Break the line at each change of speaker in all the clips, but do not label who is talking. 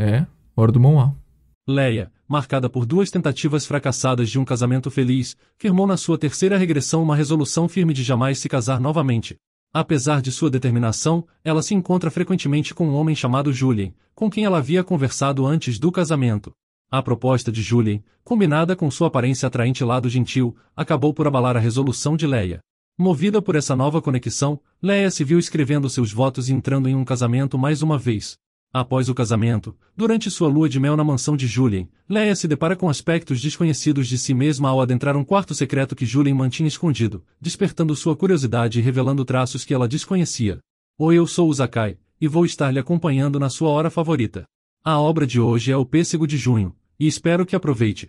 É, hora do Moá.
Leia, marcada por 2 tentativas fracassadas de um casamento feliz, firmou na sua terceira regressão uma resolução firme de jamais se casar novamente. Apesar de sua determinação, ela se encontra frequentemente com um homem chamado Julien, com quem ela havia conversado antes do casamento. A proposta de Julien, combinada com sua aparência atraente lado gentil, acabou por abalar a resolução de Leia. Movida por essa nova conexão, Leia se viu escrevendo seus votos e entrando em um casamento mais uma vez. Após o casamento, durante sua lua de mel na mansão de Julien, Leia se depara com aspectos desconhecidos de si mesma ao adentrar um quarto secreto que Julien mantinha escondido, despertando sua curiosidade e revelando traços que ela desconhecia. Oi, eu sou o Zakai, e vou estar lhe acompanhando na sua hora favorita. A obra de hoje é O Pêssego de Junho, e espero que aproveite.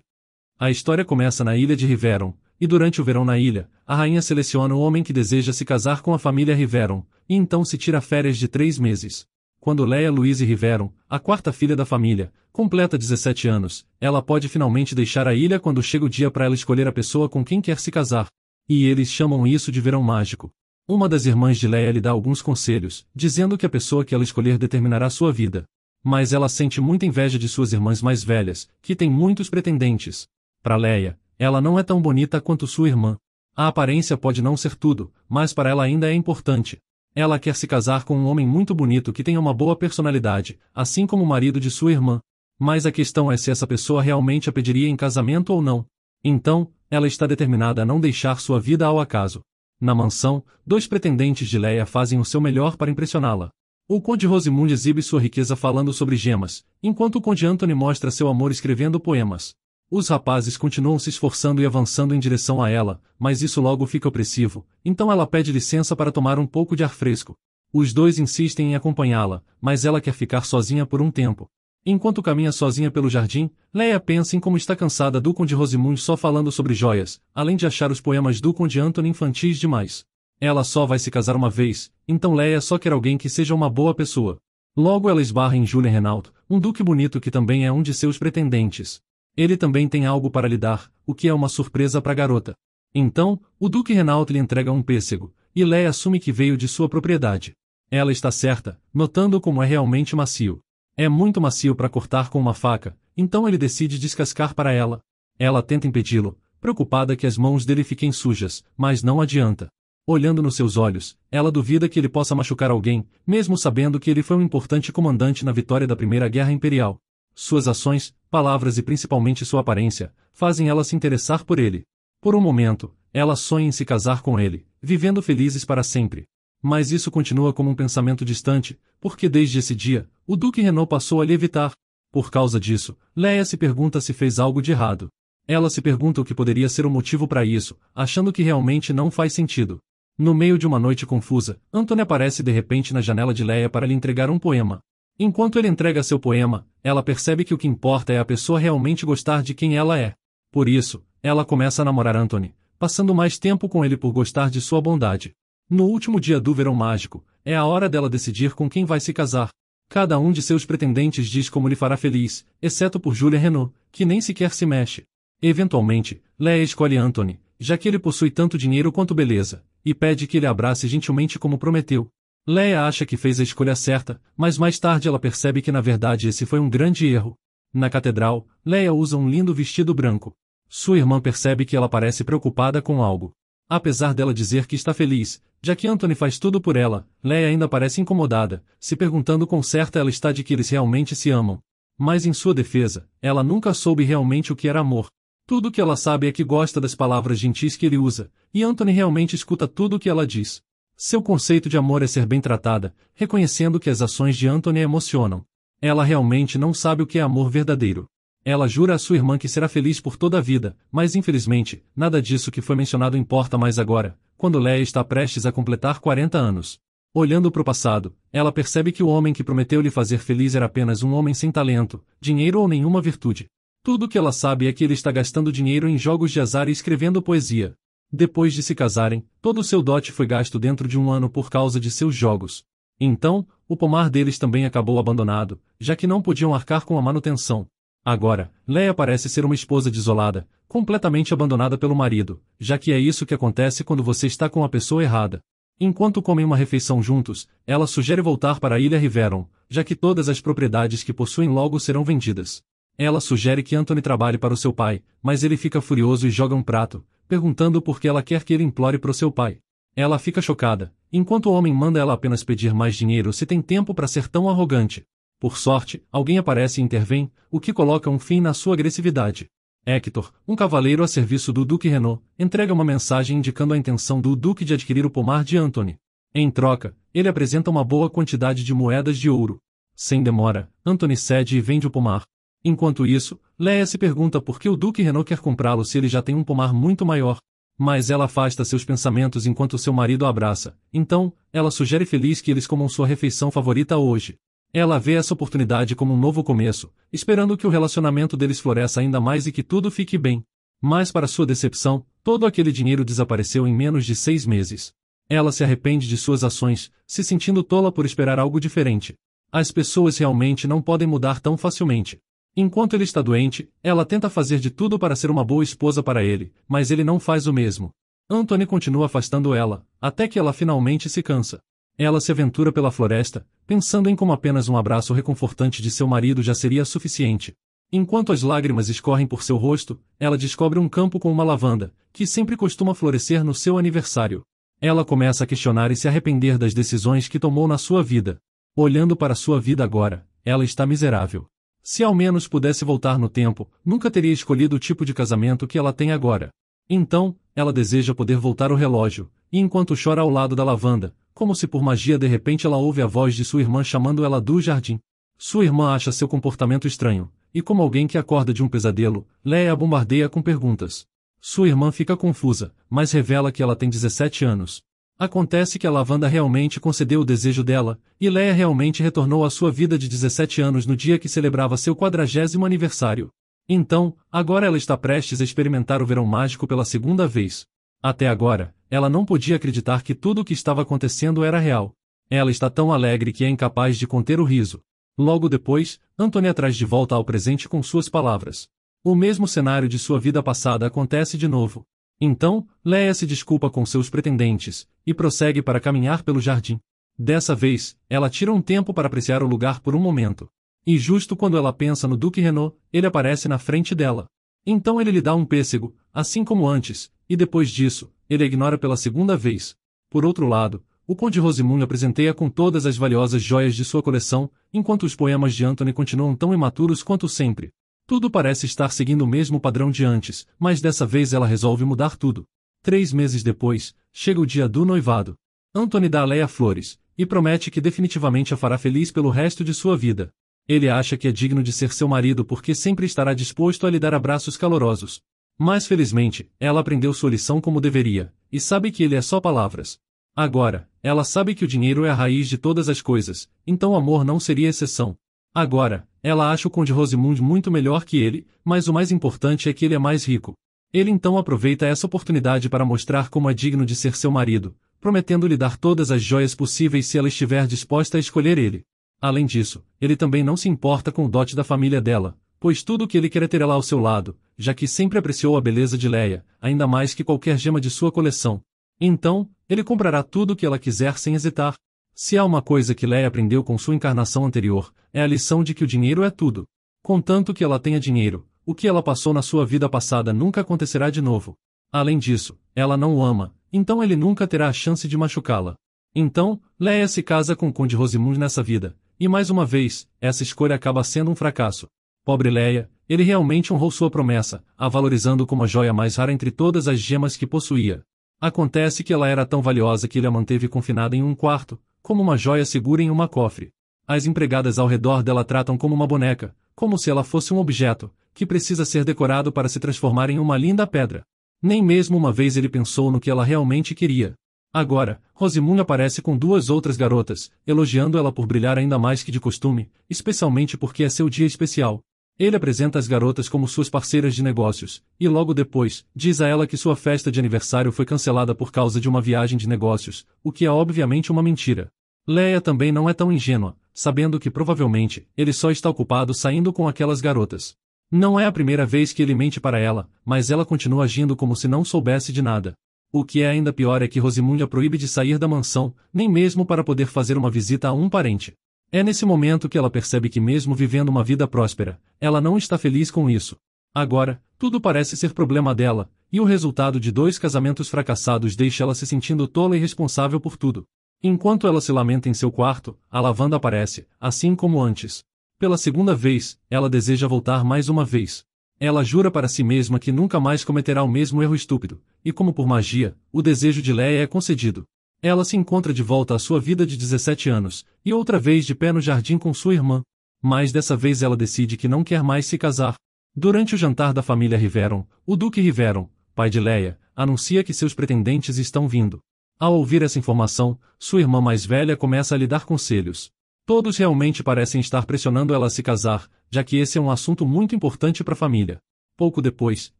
A história começa na ilha de Riveron, e durante o verão na ilha, a rainha seleciona o homem que deseja se casar com a família Riveron, e então se tira férias de 3 meses. Quando Leia Louise Riveron, a quarta filha da família, completa 17 anos, ela pode finalmente deixar a ilha quando chega o dia para ela escolher a pessoa com quem quer se casar. E eles chamam isso de verão mágico. Uma das irmãs de Leia lhe dá alguns conselhos, dizendo que a pessoa que ela escolher determinará sua vida. Mas ela sente muita inveja de suas irmãs mais velhas, que têm muitos pretendentes. Para Leia, ela não é tão bonita quanto sua irmã. A aparência pode não ser tudo, mas para ela ainda é importante. Ela quer se casar com um homem muito bonito que tenha uma boa personalidade, assim como o marido de sua irmã. Mas a questão é se essa pessoa realmente a pediria em casamento ou não. Então, ela está determinada a não deixar sua vida ao acaso. Na mansão, 2 pretendentes de Leia fazem o seu melhor para impressioná-la. O Conde Rosimund exibe sua riqueza falando sobre gemas, enquanto o Conde Anthony mostra seu amor escrevendo poemas. Os rapazes continuam se esforçando e avançando em direção a ela, mas isso logo fica opressivo, então ela pede licença para tomar um pouco de ar fresco. Os 2 insistem em acompanhá-la, mas ela quer ficar sozinha por um tempo. Enquanto caminha sozinha pelo jardim, Leia pensa em como está cansada do Conde Rosimund só falando sobre joias, além de achar os poemas do Conde Anthony infantis demais. Ela só vai se casar uma vez, então Leia só quer alguém que seja uma boa pessoa. Logo ela esbarra em Julien Renaud, um duque bonito que também é um de seus pretendentes. Ele também tem algo para lhe dar, o que é uma surpresa para a garota. Então, o Duque Renaud lhe entrega um pêssego, e Leia assume que veio de sua propriedade. Ela está certa, notando como é realmente macio. É muito macio para cortar com uma faca, então ele decide descascar para ela. Ela tenta impedi-lo, preocupada que as mãos dele fiquem sujas, mas não adianta. Olhando nos seus olhos, ela duvida que ele possa machucar alguém, mesmo sabendo que ele foi um importante comandante na vitória da Primeira Guerra Imperial. Suas ações, palavras e principalmente sua aparência, fazem ela se interessar por ele. Por um momento, ela sonha em se casar com ele, vivendo felizes para sempre. Mas isso continua como um pensamento distante, porque desde esse dia, o Duque Renaud passou a lhe evitar. Por causa disso, Leia se pergunta se fez algo de errado. Ela se pergunta o que poderia ser o motivo para isso, achando que realmente não faz sentido. No meio de uma noite confusa, Anthony aparece de repente na janela de Leia para lhe entregar um poema. Enquanto ele entrega seu poema, ela percebe que o que importa é a pessoa realmente gostar de quem ela é. Por isso, ela começa a namorar Anthony, passando mais tempo com ele por gostar de sua bondade. No último dia do verão mágico, é a hora dela decidir com quem vai se casar. Cada um de seus pretendentes diz como lhe fará feliz, exceto por Julien Renaud, que nem sequer se mexe. Eventualmente, Leia escolhe Anthony, já que ele possui tanto dinheiro quanto beleza, e pede que ele a abrace gentilmente como prometeu. Leia acha que fez a escolha certa, mas mais tarde ela percebe que na verdade esse foi um grande erro. Na catedral, Leia usa um lindo vestido branco. Sua irmã percebe que ela parece preocupada com algo. Apesar dela dizer que está feliz, já que Anthony faz tudo por ela, Leia ainda parece incomodada, se perguntando quão certa ela está de que eles realmente se amam. Mas em sua defesa, ela nunca soube realmente o que era amor. Tudo que ela sabe é que gosta das palavras gentis que ele usa, e Anthony realmente escuta tudo o que ela diz. Seu conceito de amor é ser bem tratada, reconhecendo que as ações de Anthony a emocionam. Ela realmente não sabe o que é amor verdadeiro. Ela jura a sua irmã que será feliz por toda a vida, mas infelizmente, nada disso que foi mencionado importa mais agora, quando Leia está prestes a completar 40 anos. Olhando para o passado, ela percebe que o homem que prometeu lhe fazer feliz era apenas um homem sem talento, dinheiro ou nenhuma virtude. Tudo o que ela sabe é que ele está gastando dinheiro em jogos de azar e escrevendo poesia. Depois de se casarem, todo o seu dote foi gasto dentro de um ano por causa de seus jogos. Então, o pomar deles também acabou abandonado, já que não podiam arcar com a manutenção. Agora, Leia parece ser uma esposa desolada, completamente abandonada pelo marido, já que é isso que acontece quando você está com a pessoa errada. Enquanto comem uma refeição juntos, ela sugere voltar para a Ilha Riveron, já que todas as propriedades que possuem logo serão vendidas. Ela sugere que Anthony trabalhe para o seu pai, mas ele fica furioso e joga um prato, perguntando por que ela quer que ele implore para o seu pai. Ela fica chocada, enquanto o homem manda ela apenas pedir mais dinheiro se tem tempo para ser tão arrogante. Por sorte, alguém aparece e intervém, o que coloca um fim na sua agressividade. Hector, um cavaleiro a serviço do Duque Renaud, entrega uma mensagem indicando a intenção do Duque de adquirir o pomar de Anthony. Em troca, ele apresenta uma boa quantidade de moedas de ouro. Sem demora, Anthony cede e vende o pomar. Enquanto isso, Leia se pergunta por que o Duque Renaud quer comprá-lo se ele já tem um pomar muito maior. Mas ela afasta seus pensamentos enquanto seu marido a abraça. Então, ela sugere feliz que eles comam sua refeição favorita hoje. Ela vê essa oportunidade como um novo começo, esperando que o relacionamento deles floresça ainda mais e que tudo fique bem. Mas para sua decepção, todo aquele dinheiro desapareceu em menos de 6 meses. Ela se arrepende de suas ações, se sentindo tola por esperar algo diferente. As pessoas realmente não podem mudar tão facilmente. Enquanto ele está doente, ela tenta fazer de tudo para ser uma boa esposa para ele, mas ele não faz o mesmo. Anthony continua afastando ela, até que ela finalmente se cansa. Ela se aventura pela floresta, pensando em como apenas um abraço reconfortante de seu marido já seria suficiente. Enquanto as lágrimas escorrem por seu rosto, ela descobre um campo com uma lavanda, que sempre costuma florescer no seu aniversário. Ela começa a questionar e se arrepender das decisões que tomou na sua vida. Olhando para sua vida agora, ela está miserável. Se ao menos pudesse voltar no tempo, nunca teria escolhido o tipo de casamento que ela tem agora. Então, ela deseja poder voltar o relógio, e enquanto chora ao lado da lavanda, como se por magia de repente ela ouve a voz de sua irmã chamando ela do jardim. Sua irmã acha seu comportamento estranho, e como alguém que acorda de um pesadelo, Leia a bombardeia com perguntas. Sua irmã fica confusa, mas revela que ela tem 17 anos. Acontece que a lavanda realmente concedeu o desejo dela, e Leia realmente retornou à sua vida de 17 anos no dia que celebrava seu 40º aniversário. Então, agora ela está prestes a experimentar o verão mágico pela segunda vez. Até agora, ela não podia acreditar que tudo o que estava acontecendo era real. Ela está tão alegre que é incapaz de conter o riso. Logo depois, Anthony traz de volta ao presente com suas palavras. O mesmo cenário de sua vida passada acontece de novo. Então, Leia se desculpa com seus pretendentes, e prossegue para caminhar pelo jardim. Dessa vez, ela tira um tempo para apreciar o lugar por um momento. E justo quando ela pensa no Duque Renaud, ele aparece na frente dela. Então ele lhe dá um pêssego, assim como antes, e depois disso, ele a ignora pela segunda vez. Por outro lado, o Conde Rosimund a presenteia com todas as valiosas joias de sua coleção, enquanto os poemas de Anthony continuam tão imaturos quanto sempre. Tudo parece estar seguindo o mesmo padrão de antes, mas dessa vez ela resolve mudar tudo. 3 meses depois, chega o dia do noivado. Anthony dá a Leia flores, e promete que definitivamente a fará feliz pelo resto de sua vida. Ele acha que é digno de ser seu marido porque sempre estará disposto a lhe dar abraços calorosos. Mas felizmente, ela aprendeu sua lição como deveria, e sabe que ele é só palavras. Agora, ela sabe que o dinheiro é a raiz de todas as coisas, então o amor não seria exceção. Agora, ela acha o Conde Rosimund muito melhor que ele, mas o mais importante é que ele é mais rico. Ele então aproveita essa oportunidade para mostrar como é digno de ser seu marido, prometendo lhe dar todas as joias possíveis se ela estiver disposta a escolher ele. Além disso, ele também não se importa com o dote da família dela, pois tudo o que ele quer é ter ela ao seu lado, já que sempre apreciou a beleza de Leia, ainda mais que qualquer gema de sua coleção. Então, ele comprará tudo o que ela quiser sem hesitar. Se há uma coisa que Leia aprendeu com sua encarnação anterior, é a lição de que o dinheiro é tudo. Contanto que ela tenha dinheiro, o que ela passou na sua vida passada nunca acontecerá de novo. Além disso, ela não o ama, então ele nunca terá a chance de machucá-la. Então, Leia se casa com o Conde Rosimund nessa vida, e mais uma vez, essa escolha acaba sendo um fracasso. Pobre Leia, ele realmente honrou sua promessa, a valorizando como a joia mais rara entre todas as gemas que possuía. Acontece que ela era tão valiosa que ele a manteve confinada em um quarto, como uma joia segura em uma cofre. As empregadas ao redor dela tratam como uma boneca, como se ela fosse um objeto, que precisa ser decorado para se transformar em uma linda pedra. Nem mesmo uma vez ele pensou no que ela realmente queria. Agora, Rosimund aparece com 2 outras garotas, elogiando ela por brilhar ainda mais que de costume, especialmente porque é seu dia especial. Ele apresenta as garotas como suas parceiras de negócios, e logo depois, diz a ela que sua festa de aniversário foi cancelada por causa de uma viagem de negócios, o que é obviamente uma mentira. Leia também não é tão ingênua, sabendo que provavelmente, ele só está ocupado saindo com aquelas garotas. Não é a primeira vez que ele mente para ela, mas ela continua agindo como se não soubesse de nada. O que é ainda pior é que Rosimund a proíbe de sair da mansão, nem mesmo para poder fazer uma visita a um parente. É nesse momento que ela percebe que mesmo vivendo uma vida próspera, ela não está feliz com isso. Agora, tudo parece ser problema dela, e o resultado de 2 casamentos fracassados deixa ela se sentindo tola e responsável por tudo. Enquanto ela se lamenta em seu quarto, a lavanda aparece, assim como antes. Pela segunda vez, ela deseja voltar mais uma vez. Ela jura para si mesma que nunca mais cometerá o mesmo erro estúpido, e como por magia, o desejo de Leia é concedido. Ela se encontra de volta à sua vida de 17 anos, e outra vez de pé no jardim com sua irmã. Mas dessa vez ela decide que não quer mais se casar. Durante o jantar da família Riveron, o Duque Riveron, pai de Leia, anuncia que seus pretendentes estão vindo. Ao ouvir essa informação, sua irmã mais velha começa a lhe dar conselhos. Todos realmente parecem estar pressionando ela a se casar, já que esse é um assunto muito importante para a família. Pouco depois,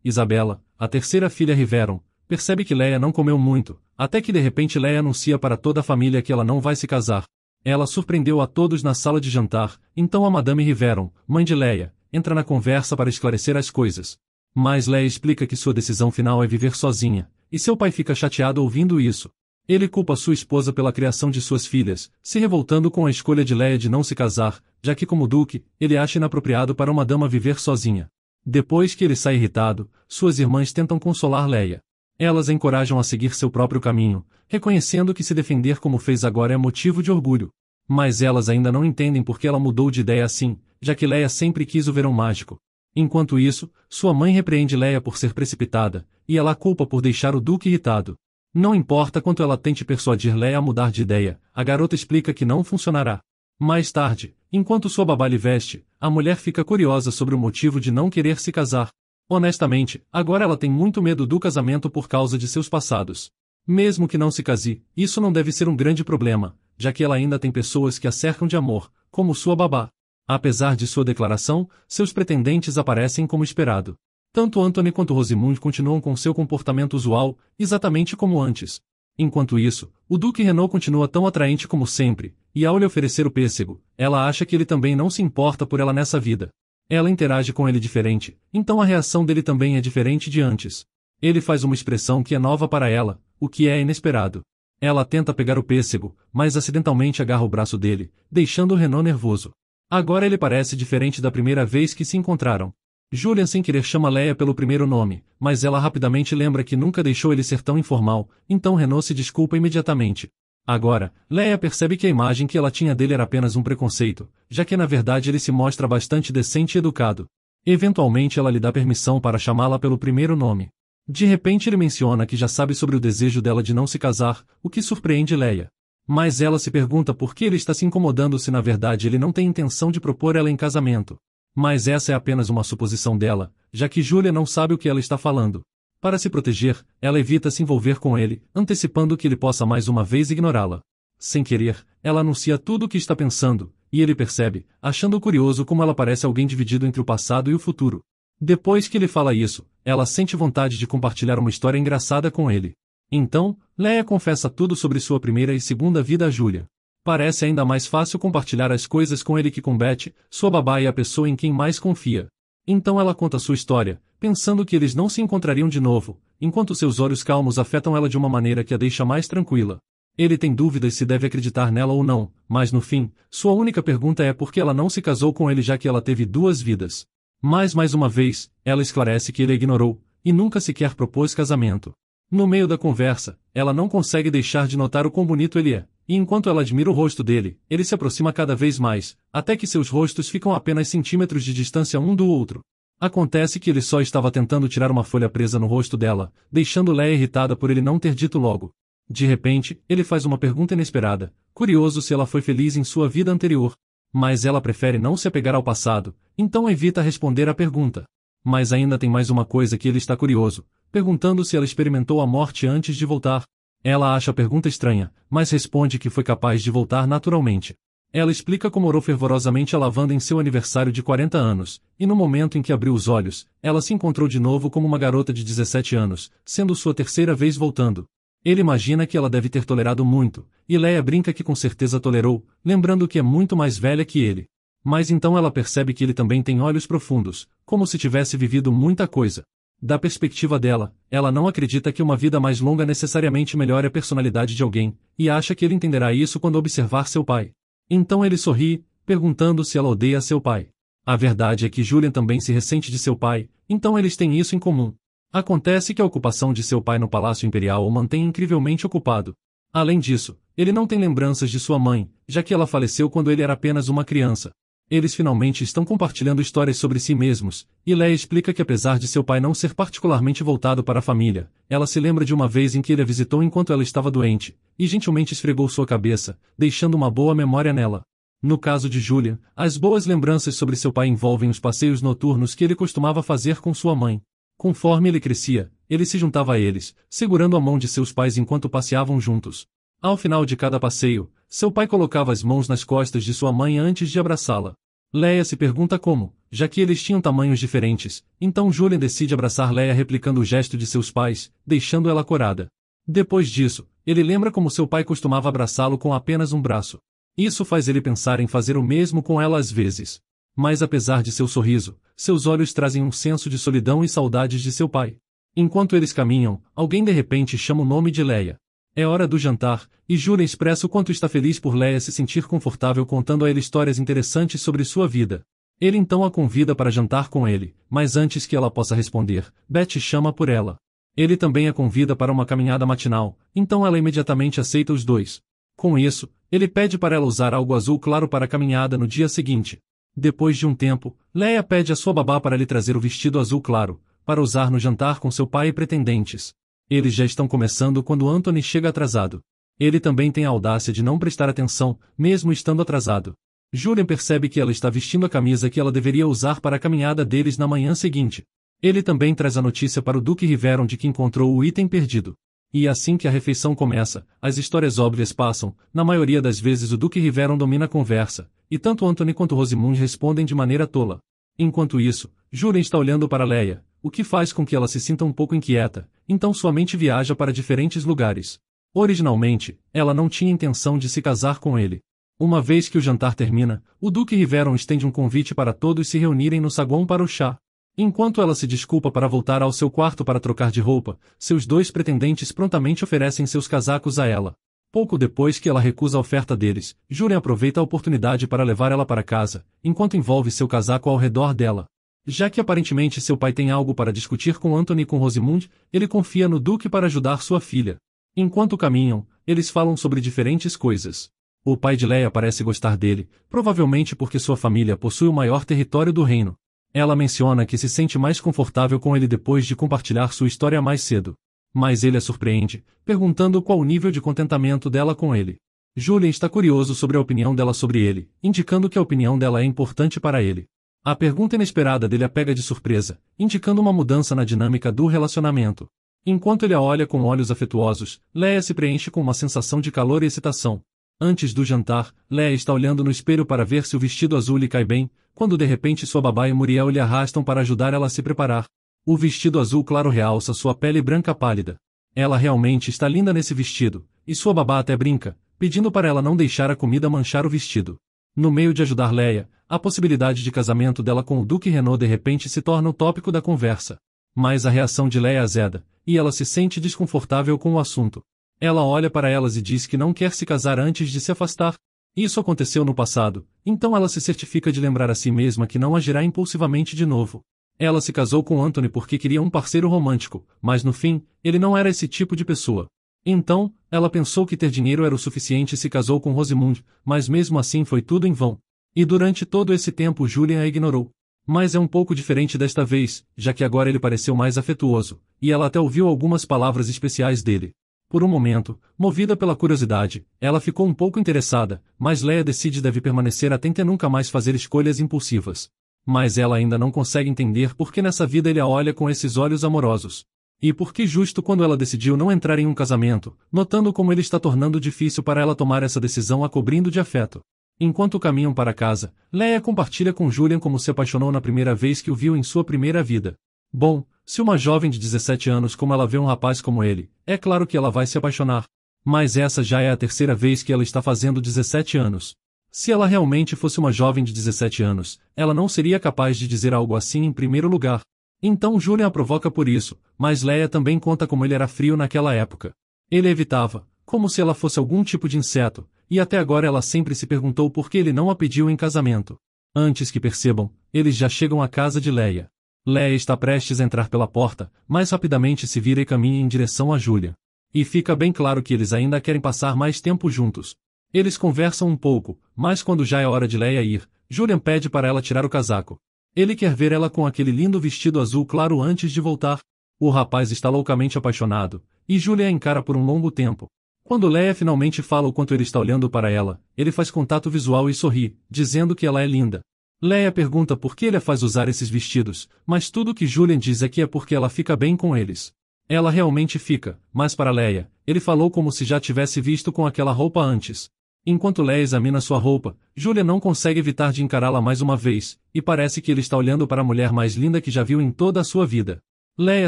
Isabela, a terceira filha Riveron, percebe que Leia não comeu muito, até que de repente Leia anuncia para toda a família que ela não vai se casar. Ela surpreendeu a todos na sala de jantar, então a Madame Riveron, mãe de Leia, entra na conversa para esclarecer as coisas. Mas Leia explica que sua decisão final é viver sozinha, e seu pai fica chateado ouvindo isso. Ele culpa sua esposa pela criação de suas filhas, se revoltando com a escolha de Leia de não se casar, já que como duque, ele acha inapropriado para uma dama viver sozinha. Depois que ele sai irritado, suas irmãs tentam consolar Leia. Elas a encorajam a seguir seu próprio caminho, reconhecendo que se defender como fez agora é motivo de orgulho. Mas elas ainda não entendem por que ela mudou de ideia assim, já que Leia sempre quis o verão mágico. Enquanto isso, sua mãe repreende Leia por ser precipitada, e ela a culpa por deixar o duque irritado. Não importa quanto ela tente persuadir Leia a mudar de ideia, a garota explica que não funcionará. Mais tarde, enquanto sua babá lhe veste, a mulher fica curiosa sobre o motivo de não querer se casar. Honestamente, agora ela tem muito medo do casamento por causa de seus passados. Mesmo que não se case, isso não deve ser um grande problema, já que ela ainda tem pessoas que a cercam de amor, como sua babá. Apesar de sua declaração, seus pretendentes aparecem como esperado. Tanto Anthony quanto Rosimund continuam com seu comportamento usual, exatamente como antes. Enquanto isso, o Duque Renault continua tão atraente como sempre, e ao lhe oferecer o pêssego, ela acha que ele também não se importa por ela nessa vida. Ela interage com ele diferente, então a reação dele também é diferente de antes. Ele faz uma expressão que é nova para ela, o que é inesperado. Ela tenta pegar o pêssego, mas acidentalmente agarra o braço dele, deixando o Renault nervoso. Agora ele parece diferente da primeira vez que se encontraram. Julian sem querer chama Leia pelo primeiro nome, mas ela rapidamente lembra que nunca deixou ele ser tão informal, então Renault se desculpa imediatamente. Agora, Leia percebe que a imagem que ela tinha dele era apenas um preconceito, já que na verdade ele se mostra bastante decente e educado. Eventualmente ela lhe dá permissão para chamá-la pelo primeiro nome. De repente ele menciona que já sabe sobre o desejo dela de não se casar, o que surpreende Leia. Mas ela se pergunta por que ele está se incomodando se na verdade ele não tem intenção de propor ela em casamento. Mas essa é apenas uma suposição dela, já que Julia não sabe o que ela está falando. Para se proteger, ela evita se envolver com ele, antecipando que ele possa mais uma vez ignorá-la. Sem querer, ela anuncia tudo o que está pensando, e ele percebe, achando curioso como ela parece alguém dividido entre o passado e o futuro. Depois que ele fala isso, ela sente vontade de compartilhar uma história engraçada com ele. Então, Leia confessa tudo sobre sua primeira e segunda vida a Julia. Parece ainda mais fácil compartilhar as coisas com ele que com Beth, sua babá e a pessoa em quem mais confia. Então ela conta sua história, pensando que eles não se encontrariam de novo, enquanto seus olhos calmos afetam ela de uma maneira que a deixa mais tranquila. Ele tem dúvidas se deve acreditar nela ou não, mas no fim, sua única pergunta é por que ela não se casou com ele já que ela teve 2 vidas. Mas mais uma vez, ela esclarece que ele a ignorou, e nunca sequer propôs casamento. No meio da conversa, ela não consegue deixar de notar o quão bonito ele é. E enquanto ela admira o rosto dele, ele se aproxima cada vez mais, até que seus rostos ficam a apenas centímetros de distância um do outro. Acontece que ele só estava tentando tirar uma folha presa no rosto dela, deixando Leia irritada por ele não ter dito logo. De repente, ele faz uma pergunta inesperada, curioso se ela foi feliz em sua vida anterior. Mas ela prefere não se apegar ao passado, então evita responder à pergunta. Mas ainda tem mais uma coisa que ele está curioso, perguntando se ela experimentou a morte antes de voltar. Ela acha a pergunta estranha, mas responde que foi capaz de voltar naturalmente. Ela explica como orou fervorosamente a lavanda em seu aniversário de 40 anos, e no momento em que abriu os olhos, ela se encontrou de novo como uma garota de 17 anos, sendo sua terceira vez voltando. Ele imagina que ela deve ter tolerado muito, e Leia brinca que com certeza tolerou, lembrando que é muito mais velha que ele. Mas então ela percebe que ele também tem olhos profundos, como se tivesse vivido muita coisa. Da perspectiva dela, ela não acredita que uma vida mais longa necessariamente melhore a personalidade de alguém, e acha que ele entenderá isso quando observar seu pai. Então ele sorri, perguntando se ela odeia seu pai. A verdade é que Julian também se ressente de seu pai, então eles têm isso em comum. Acontece que a ocupação de seu pai no Palácio Imperial o mantém incrivelmente ocupado. Além disso, ele não tem lembranças de sua mãe, já que ela faleceu quando ele era apenas uma criança. Eles finalmente estão compartilhando histórias sobre si mesmos, e Leia explica que apesar de seu pai não ser particularmente voltado para a família, ela se lembra de uma vez em que ele a visitou enquanto ela estava doente, e gentilmente esfregou sua cabeça, deixando uma boa memória nela. No caso de Julian, as boas lembranças sobre seu pai envolvem os passeios noturnos que ele costumava fazer com sua mãe. Conforme ele crescia, ele se juntava a eles, segurando a mão de seus pais enquanto passeavam juntos. Ao final de cada passeio, seu pai colocava as mãos nas costas de sua mãe antes de abraçá-la. Leia se pergunta como, já que eles tinham tamanhos diferentes, então Julian decide abraçar Leia replicando o gesto de seus pais, deixando ela corada. Depois disso, ele lembra como seu pai costumava abraçá-lo com apenas um braço. Isso faz ele pensar em fazer o mesmo com ela às vezes. Mas apesar de seu sorriso, seus olhos trazem um senso de solidão e saudades de seu pai. Enquanto eles caminham, alguém de repente chama o nome de Leia. É hora do jantar, e Julian expressa o quanto está feliz por Leia se sentir confortável contando a ele histórias interessantes sobre sua vida. Ele então a convida para jantar com ele, mas antes que ela possa responder, Beth chama por ela. Ele também a convida para uma caminhada matinal, então ela imediatamente aceita os dois. Com isso, ele pede para ela usar algo azul claro para a caminhada no dia seguinte. Depois de um tempo, Leia pede a sua babá para lhe trazer o vestido azul claro, para usar no jantar com seu pai e pretendentes. Eles já estão começando quando Anthony chega atrasado. Ele também tem a audácia de não prestar atenção, mesmo estando atrasado. Julian percebe que ela está vestindo a camisa que ela deveria usar para a caminhada deles na manhã seguinte. Ele também traz a notícia para o Duque Riveron de que encontrou o item perdido. E assim que a refeição começa, as histórias óbvias passam, na maioria das vezes o Duque Riveron domina a conversa, e tanto Anthony quanto Rosamund respondem de maneira tola. Enquanto isso, Julian está olhando para Leia, o que faz com que ela se sinta um pouco inquieta, então sua mente viaja para diferentes lugares. Originalmente, ela não tinha intenção de se casar com ele. Uma vez que o jantar termina, o Duque Riveron estende um convite para todos se reunirem no saguão para o chá. Enquanto ela se desculpa para voltar ao seu quarto para trocar de roupa, seus dois pretendentes prontamente oferecem seus casacos a ela. Pouco depois que ela recusa a oferta deles, Julian aproveita a oportunidade para levar ela para casa, enquanto envolve seu casaco ao redor dela. Já que aparentemente seu pai tem algo para discutir com Anthony e com Rosamund, ele confia no Duque para ajudar sua filha. Enquanto caminham, eles falam sobre diferentes coisas. O pai de Leia parece gostar dele, provavelmente porque sua família possui o maior território do reino. Ela menciona que se sente mais confortável com ele depois de compartilhar sua história mais cedo. Mas ele a surpreende, perguntando qual o nível de contentamento dela com ele. Julian está curioso sobre a opinião dela sobre ele, indicando que a opinião dela é importante para ele. A pergunta inesperada dele a pega de surpresa, indicando uma mudança na dinâmica do relacionamento. Enquanto ele a olha com olhos afetuosos, Leia se preenche com uma sensação de calor e excitação. Antes do jantar, Leia está olhando no espelho para ver se o vestido azul lhe cai bem, quando de repente sua babá e Muriel lhe arrastam para ajudar ela a se preparar. O vestido azul claro realça sua pele branca pálida. Ela realmente está linda nesse vestido, e sua babá até brinca, pedindo para ela não deixar a comida manchar o vestido. No meio de ajudar Leia, a possibilidade de casamento dela com o Duque Renaud de repente se torna o tópico da conversa. Mas a reação de Leia azeda, e ela se sente desconfortável com o assunto. Ela olha para elas e diz que não quer se casar antes de se afastar. Isso aconteceu no passado, então ela se certifica de lembrar a si mesma que não agirá impulsivamente de novo. Ela se casou com Anthony porque queria um parceiro romântico, mas no fim, ele não era esse tipo de pessoa. Então, ela pensou que ter dinheiro era o suficiente e se casou com Rosamund, mas mesmo assim foi tudo em vão. E durante todo esse tempo Julian a ignorou. Mas é um pouco diferente desta vez, já que agora ele pareceu mais afetuoso, e ela até ouviu algumas palavras especiais dele. Por um momento, movida pela curiosidade, ela ficou um pouco interessada, mas Leia decide que deve permanecer atenta e nunca mais fazer escolhas impulsivas. Mas ela ainda não consegue entender por que nessa vida ele a olha com esses olhos amorosos. E por que justo quando ela decidiu não entrar em um casamento, notando como ele está tornando difícil para ela tomar essa decisão a cobrindo de afeto. Enquanto caminham para casa, Leia compartilha com Julian como se apaixonou na primeira vez que o viu em sua primeira vida. Bom, se uma jovem de 17 anos como ela vê um rapaz como ele, é claro que ela vai se apaixonar. Mas essa já é a terceira vez que ela está fazendo 17 anos. Se ela realmente fosse uma jovem de 17 anos, ela não seria capaz de dizer algo assim em primeiro lugar. Então Julian a provoca por isso, mas Leia também conta como ele era frio naquela época. Ele a evitava, como se ela fosse algum tipo de inseto, e até agora ela sempre se perguntou por que ele não a pediu em casamento. Antes que percebam, eles já chegam à casa de Leia. Leia está prestes a entrar pela porta, mas rapidamente se vira e caminha em direção a Julian. E fica bem claro que eles ainda querem passar mais tempo juntos. Eles conversam um pouco, mas quando já é hora de Leia ir, Julian pede para ela tirar o casaco. Ele quer ver ela com aquele lindo vestido azul claro antes de voltar. O rapaz está loucamente apaixonado, e Julian a encara por um longo tempo. Quando Leia finalmente fala o quanto ele está olhando para ela, ele faz contato visual e sorri, dizendo que ela é linda. Leia pergunta por que ele a faz usar esses vestidos, mas tudo que Julian diz é que é porque ela fica bem com eles. Ela realmente fica, mas para Leia, ele falou como se já tivesse visto com aquela roupa antes. Enquanto Leia examina sua roupa, Julian não consegue evitar de encará-la mais uma vez, e parece que ele está olhando para a mulher mais linda que já viu em toda a sua vida. Leia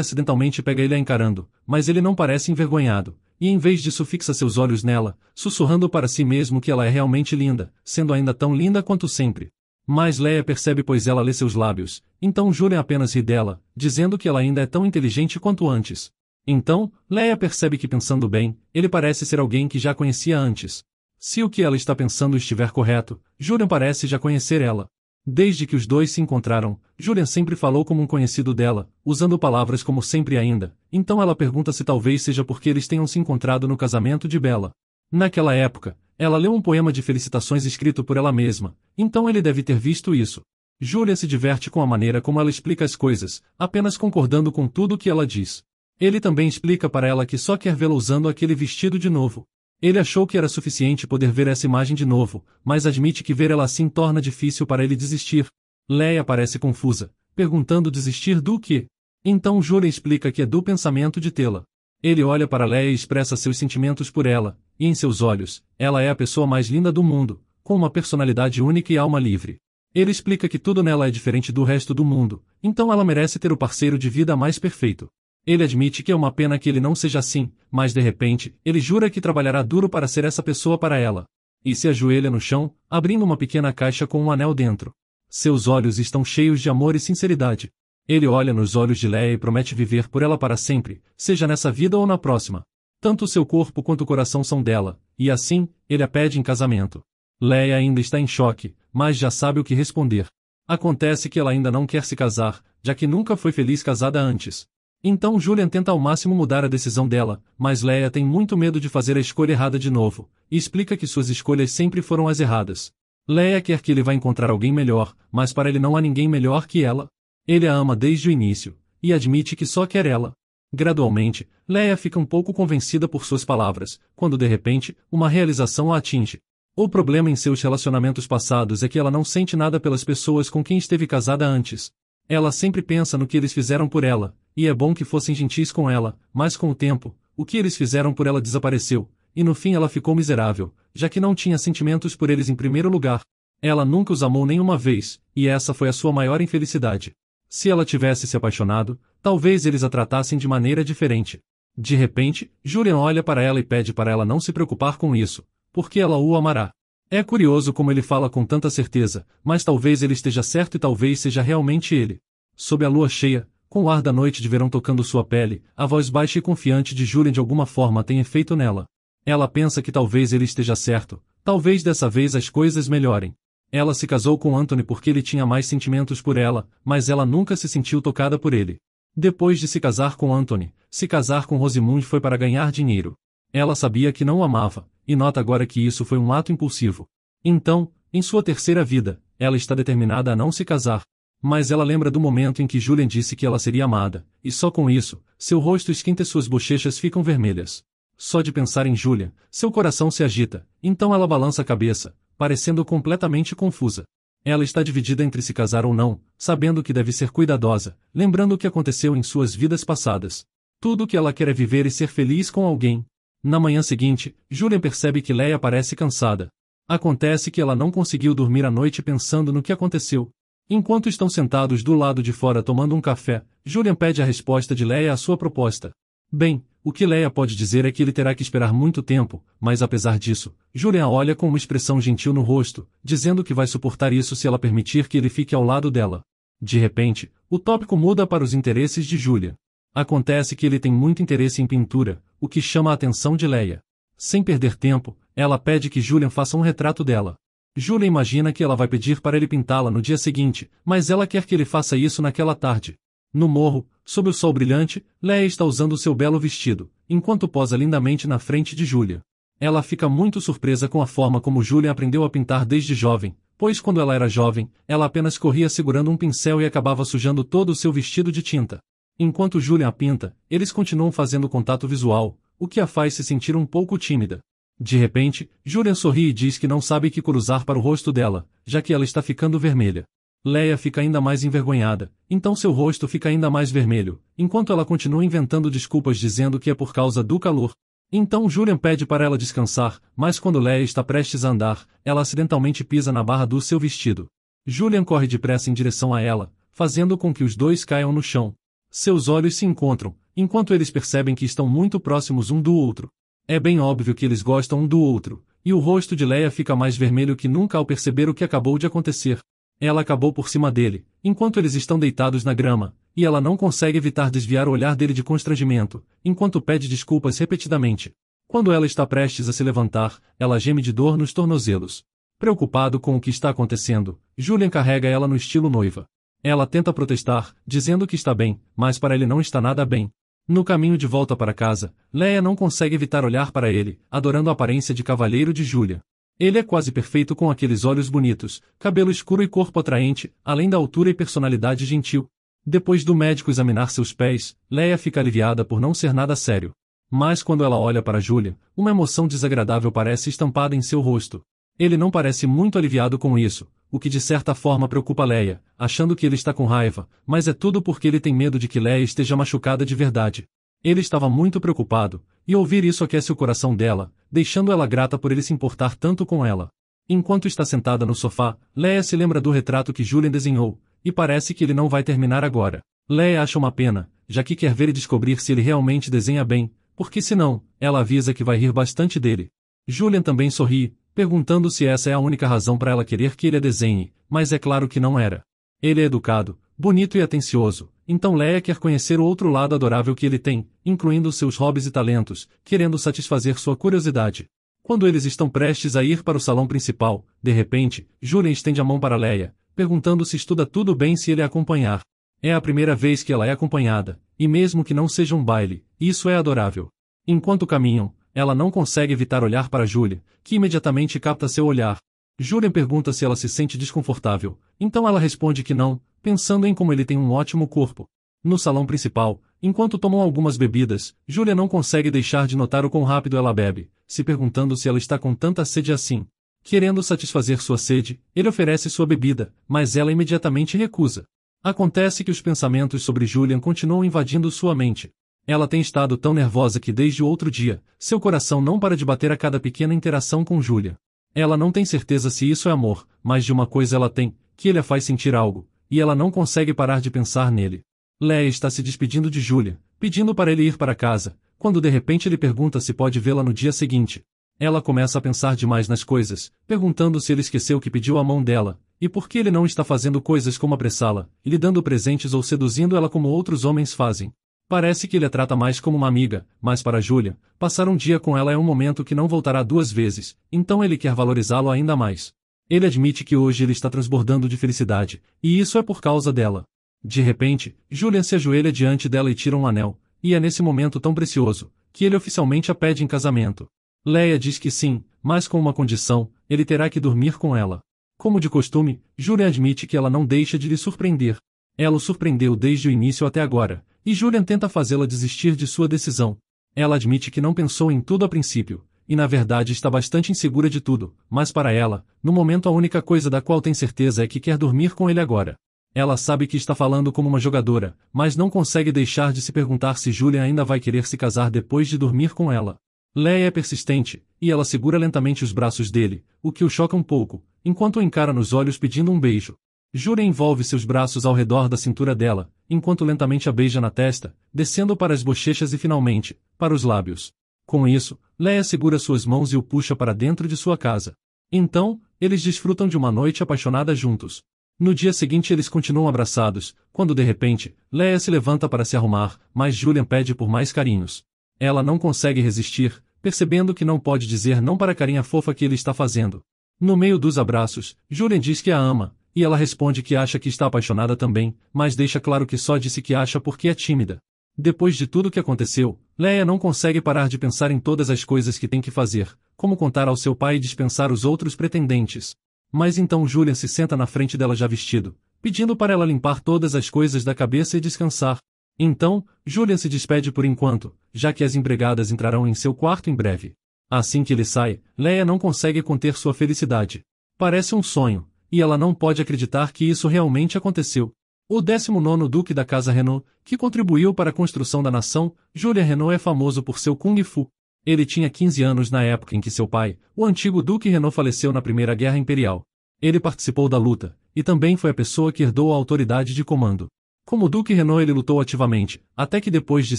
acidentalmente pega ele a encarando, mas ele não parece envergonhado, e em vez disso fixa seus olhos nela, sussurrando para si mesmo que ela é realmente linda, sendo ainda tão linda quanto sempre. Mas Leia percebe pois ela lê seus lábios, então Julian apenas ri dela, dizendo que ela ainda é tão inteligente quanto antes. Então, Leia percebe que pensando bem, ele parece ser alguém que já conhecia antes. Se o que ela está pensando estiver correto, Julian parece já conhecer ela. Desde que os dois se encontraram, Julian sempre falou como um conhecido dela, usando palavras como sempre ainda, então ela pergunta se talvez seja porque eles tenham se encontrado no casamento de Bella. Naquela época, ela leu um poema de felicitações escrito por ela mesma, então ele deve ter visto isso. Julian se diverte com a maneira como ela explica as coisas, apenas concordando com tudo o que ela diz. Ele também explica para ela que só quer vê-la usando aquele vestido de novo. Ele achou que era suficiente poder ver essa imagem de novo, mas admite que ver ela assim torna difícil para ele desistir. Leia parece confusa, perguntando desistir do quê? Então Julian explica que é do pensamento de tê-la. Ele olha para Leia e expressa seus sentimentos por ela, e em seus olhos, ela é a pessoa mais linda do mundo, com uma personalidade única e alma livre. Ele explica que tudo nela é diferente do resto do mundo, então ela merece ter o parceiro de vida mais perfeito. Ele admite que é uma pena que ele não seja assim, mas de repente, ele jura que trabalhará duro para ser essa pessoa para ela. E se ajoelha no chão, abrindo uma pequena caixa com um anel dentro. Seus olhos estão cheios de amor e sinceridade. Ele olha nos olhos de Leia e promete viver por ela para sempre, seja nessa vida ou na próxima. Tanto seu corpo quanto o coração são dela, e assim, ele a pede em casamento. Leia ainda está em choque, mas já sabe o que responder. Acontece que ela ainda não quer se casar, já que nunca foi feliz casada antes. Então Julian tenta ao máximo mudar a decisão dela, mas Leia tem muito medo de fazer a escolha errada de novo, e explica que suas escolhas sempre foram as erradas. Leia quer que ele vá encontrar alguém melhor, mas para ele não há ninguém melhor que ela. Ele a ama desde o início, e admite que só quer ela. Gradualmente, Leia fica um pouco convencida por suas palavras, quando de repente, uma realização a atinge. O problema em seus relacionamentos passados é que ela não sente nada pelas pessoas com quem esteve casada antes. Ela sempre pensa no que eles fizeram por ela, e é bom que fossem gentis com ela, mas com o tempo, o que eles fizeram por ela desapareceu, e no fim ela ficou miserável, já que não tinha sentimentos por eles em primeiro lugar. Ela nunca os amou nenhuma vez, e essa foi a sua maior infelicidade. Se ela tivesse se apaixonado, talvez eles a tratassem de maneira diferente. De repente, Julian olha para ela e pede para ela não se preocupar com isso, porque ela o amará. É curioso como ele fala com tanta certeza, mas talvez ele esteja certo e talvez seja realmente ele. Sob a lua cheia, com o ar da noite de verão tocando sua pele, a voz baixa e confiante de Julian de alguma forma tem efeito nela. Ela pensa que talvez ele esteja certo, talvez dessa vez as coisas melhorem. Ela se casou com Anthony porque ele tinha mais sentimentos por ela, mas ela nunca se sentiu tocada por ele. Depois de se casar com Anthony, se casar com Rosamund foi para ganhar dinheiro. Ela sabia que não o amava, e nota agora que isso foi um ato impulsivo. Então, em sua terceira vida, ela está determinada a não se casar. Mas ela lembra do momento em que Julian disse que ela seria amada, e só com isso, seu rosto esquenta e suas bochechas ficam vermelhas. Só de pensar em Julian, seu coração se agita, então ela balança a cabeça, parecendo completamente confusa. Ela está dividida entre se casar ou não, sabendo que deve ser cuidadosa, lembrando o que aconteceu em suas vidas passadas. Tudo o que ela quer é viver e ser feliz com alguém. Na manhã seguinte, Julian percebe que Leia parece cansada. Acontece que ela não conseguiu dormir à noite pensando no que aconteceu. Enquanto estão sentados do lado de fora tomando um café, Julian pede a resposta de Leia à sua proposta. Bem, o que Leia pode dizer é que ele terá que esperar muito tempo, mas apesar disso, Julian a olha com uma expressão gentil no rosto, dizendo que vai suportar isso se ela permitir que ele fique ao lado dela. De repente, o tópico muda para os interesses de Julian. Acontece que ele tem muito interesse em pintura, o que chama a atenção de Leia. Sem perder tempo, ela pede que Julian faça um retrato dela. Julian imagina que ela vai pedir para ele pintá-la no dia seguinte, mas ela quer que ele faça isso naquela tarde. No morro, sob o sol brilhante, Leia está usando seu belo vestido, enquanto posa lindamente na frente de Julian. Ela fica muito surpresa com a forma como Julian aprendeu a pintar desde jovem, pois quando ela era jovem, ela apenas corria segurando um pincel e acabava sujando todo o seu vestido de tinta. Enquanto Julian a pinta, eles continuam fazendo contato visual, o que a faz se sentir um pouco tímida. De repente, Julian sorri e diz que não sabe que cor usar para o rosto dela, já que ela está ficando vermelha. Leia fica ainda mais envergonhada, então seu rosto fica ainda mais vermelho, enquanto ela continua inventando desculpas dizendo que é por causa do calor. Então Julian pede para ela descansar, mas quando Leia está prestes a andar, ela acidentalmente pisa na barra do seu vestido. Julian corre depressa em direção a ela, fazendo com que os dois caiam no chão. Seus olhos se encontram, enquanto eles percebem que estão muito próximos um do outro. É bem óbvio que eles gostam um do outro, e o rosto de Leia fica mais vermelho que nunca ao perceber o que acabou de acontecer. Ela acabou por cima dele, enquanto eles estão deitados na grama, e ela não consegue evitar desviar o olhar dele de constrangimento, enquanto pede desculpas repetidamente. Quando ela está prestes a se levantar, ela geme de dor nos tornozelos. Preocupado com o que está acontecendo, Julian carrega ela no estilo noiva. Ela tenta protestar, dizendo que está bem, mas para ele não está nada bem. No caminho de volta para casa, Leia não consegue evitar olhar para ele, adorando a aparência de cavalheiro de Julian. Ele é quase perfeito com aqueles olhos bonitos, cabelo escuro e corpo atraente, além da altura e personalidade gentil. Depois do médico examinar seus pés, Leia fica aliviada por não ser nada sério. Mas quando ela olha para Julian, uma emoção desagradável parece estampada em seu rosto. Ele não parece muito aliviado com isso, o que de certa forma preocupa Leia, achando que ele está com raiva, mas é tudo porque ele tem medo de que Leia esteja machucada de verdade. Ele estava muito preocupado, e ouvir isso aquece o coração dela, deixando ela grata por ele se importar tanto com ela. Enquanto está sentada no sofá, Leia se lembra do retrato que Julian desenhou, e parece que ele não vai terminar agora. Leia acha uma pena, já que quer ver e descobrir se ele realmente desenha bem, porque senão, ela avisa que vai rir bastante dele. Julian também sorri, perguntando se essa é a única razão para ela querer que ele a desenhe, mas é claro que não era. Ele é educado, bonito e atencioso, então Leia quer conhecer o outro lado adorável que ele tem, incluindo seus hobbies e talentos, querendo satisfazer sua curiosidade. Quando eles estão prestes a ir para o salão principal, de repente, Julian estende a mão para Leia, perguntando se estuda tudo bem se ele a acompanhar. É a primeira vez que ela é acompanhada, e mesmo que não seja um baile, isso é adorável. Enquanto caminham, ela não consegue evitar olhar para Julian, que imediatamente capta seu olhar. Julian pergunta se ela se sente desconfortável, então ela responde que não, pensando em como ele tem um ótimo corpo. No salão principal, enquanto tomam algumas bebidas, Julian não consegue deixar de notar o quão rápido ela bebe, se perguntando se ela está com tanta sede assim. Querendo satisfazer sua sede, ele oferece sua bebida, mas ela imediatamente recusa. Acontece que os pensamentos sobre Julian continuam invadindo sua mente. Ela tem estado tão nervosa que desde o outro dia, seu coração não para de bater a cada pequena interação com Julian. Ela não tem certeza se isso é amor, mas de uma coisa ela tem, que ele a faz sentir algo, e ela não consegue parar de pensar nele. Leia está se despedindo de Julian, pedindo para ele ir para casa, quando de repente ele pergunta se pode vê-la no dia seguinte. Ela começa a pensar demais nas coisas, perguntando se ele esqueceu que pediu a mão dela, e por que ele não está fazendo coisas como apressá-la, lhe dando presentes ou seduzindo ela como outros homens fazem. Parece que ele a trata mais como uma amiga, mas para Julian, passar um dia com ela é um momento que não voltará duas vezes, então ele quer valorizá-lo ainda mais. Ele admite que hoje ele está transbordando de felicidade, e isso é por causa dela. De repente, Julian se ajoelha diante dela e tira um anel, e é nesse momento tão precioso, que ele oficialmente a pede em casamento. Leia diz que sim, mas com uma condição, ele terá que dormir com ela. Como de costume, Julian admite que ela não deixa de lhe surpreender. Ela o surpreendeu desde o início até agora, e Julian tenta fazê-la desistir de sua decisão. Ela admite que não pensou em tudo a princípio, e na verdade está bastante insegura de tudo, mas para ela, no momento a única coisa da qual tem certeza é que quer dormir com ele agora. Ela sabe que está falando como uma jogadora, mas não consegue deixar de se perguntar se Julian ainda vai querer se casar depois de dormir com ela. Leia é persistente, e ela segura lentamente os braços dele, o que o choca um pouco, enquanto o encara nos olhos pedindo um beijo. Julian envolve seus braços ao redor da cintura dela, enquanto lentamente a beija na testa, descendo para as bochechas e finalmente, para os lábios. Com isso, Leia segura suas mãos e o puxa para dentro de sua casa. Então, eles desfrutam de uma noite apaixonada juntos. No dia seguinte eles continuam abraçados, quando de repente, Leia se levanta para se arrumar, mas Julian pede por mais carinhos. Ela não consegue resistir, percebendo que não pode dizer não para a carinha fofa que ele está fazendo. No meio dos abraços, Julian diz que a ama, e ela responde que acha que está apaixonada também, mas deixa claro que só disse que acha porque é tímida. Depois de tudo que aconteceu, Leia não consegue parar de pensar em todas as coisas que tem que fazer, como contar ao seu pai e dispensar os outros pretendentes. Mas então Julian se senta na frente dela já vestido, pedindo para ela limpar todas as coisas da cabeça e descansar. Então, Julian se despede por enquanto, já que as empregadas entrarão em seu quarto em breve. Assim que ele sai, Leia não consegue conter sua felicidade. Parece um sonho, e ela não pode acreditar que isso realmente aconteceu. O 19º Duque da Casa Renault, que contribuiu para a construção da nação, Julian Renault é famoso por seu Kung Fu. Ele tinha 15 anos na época em que seu pai, o antigo Duque Renault, faleceu na Primeira Guerra Imperial. Ele participou da luta, e também foi a pessoa que herdou a autoridade de comando. Como Duque Renault ele lutou ativamente, até que depois de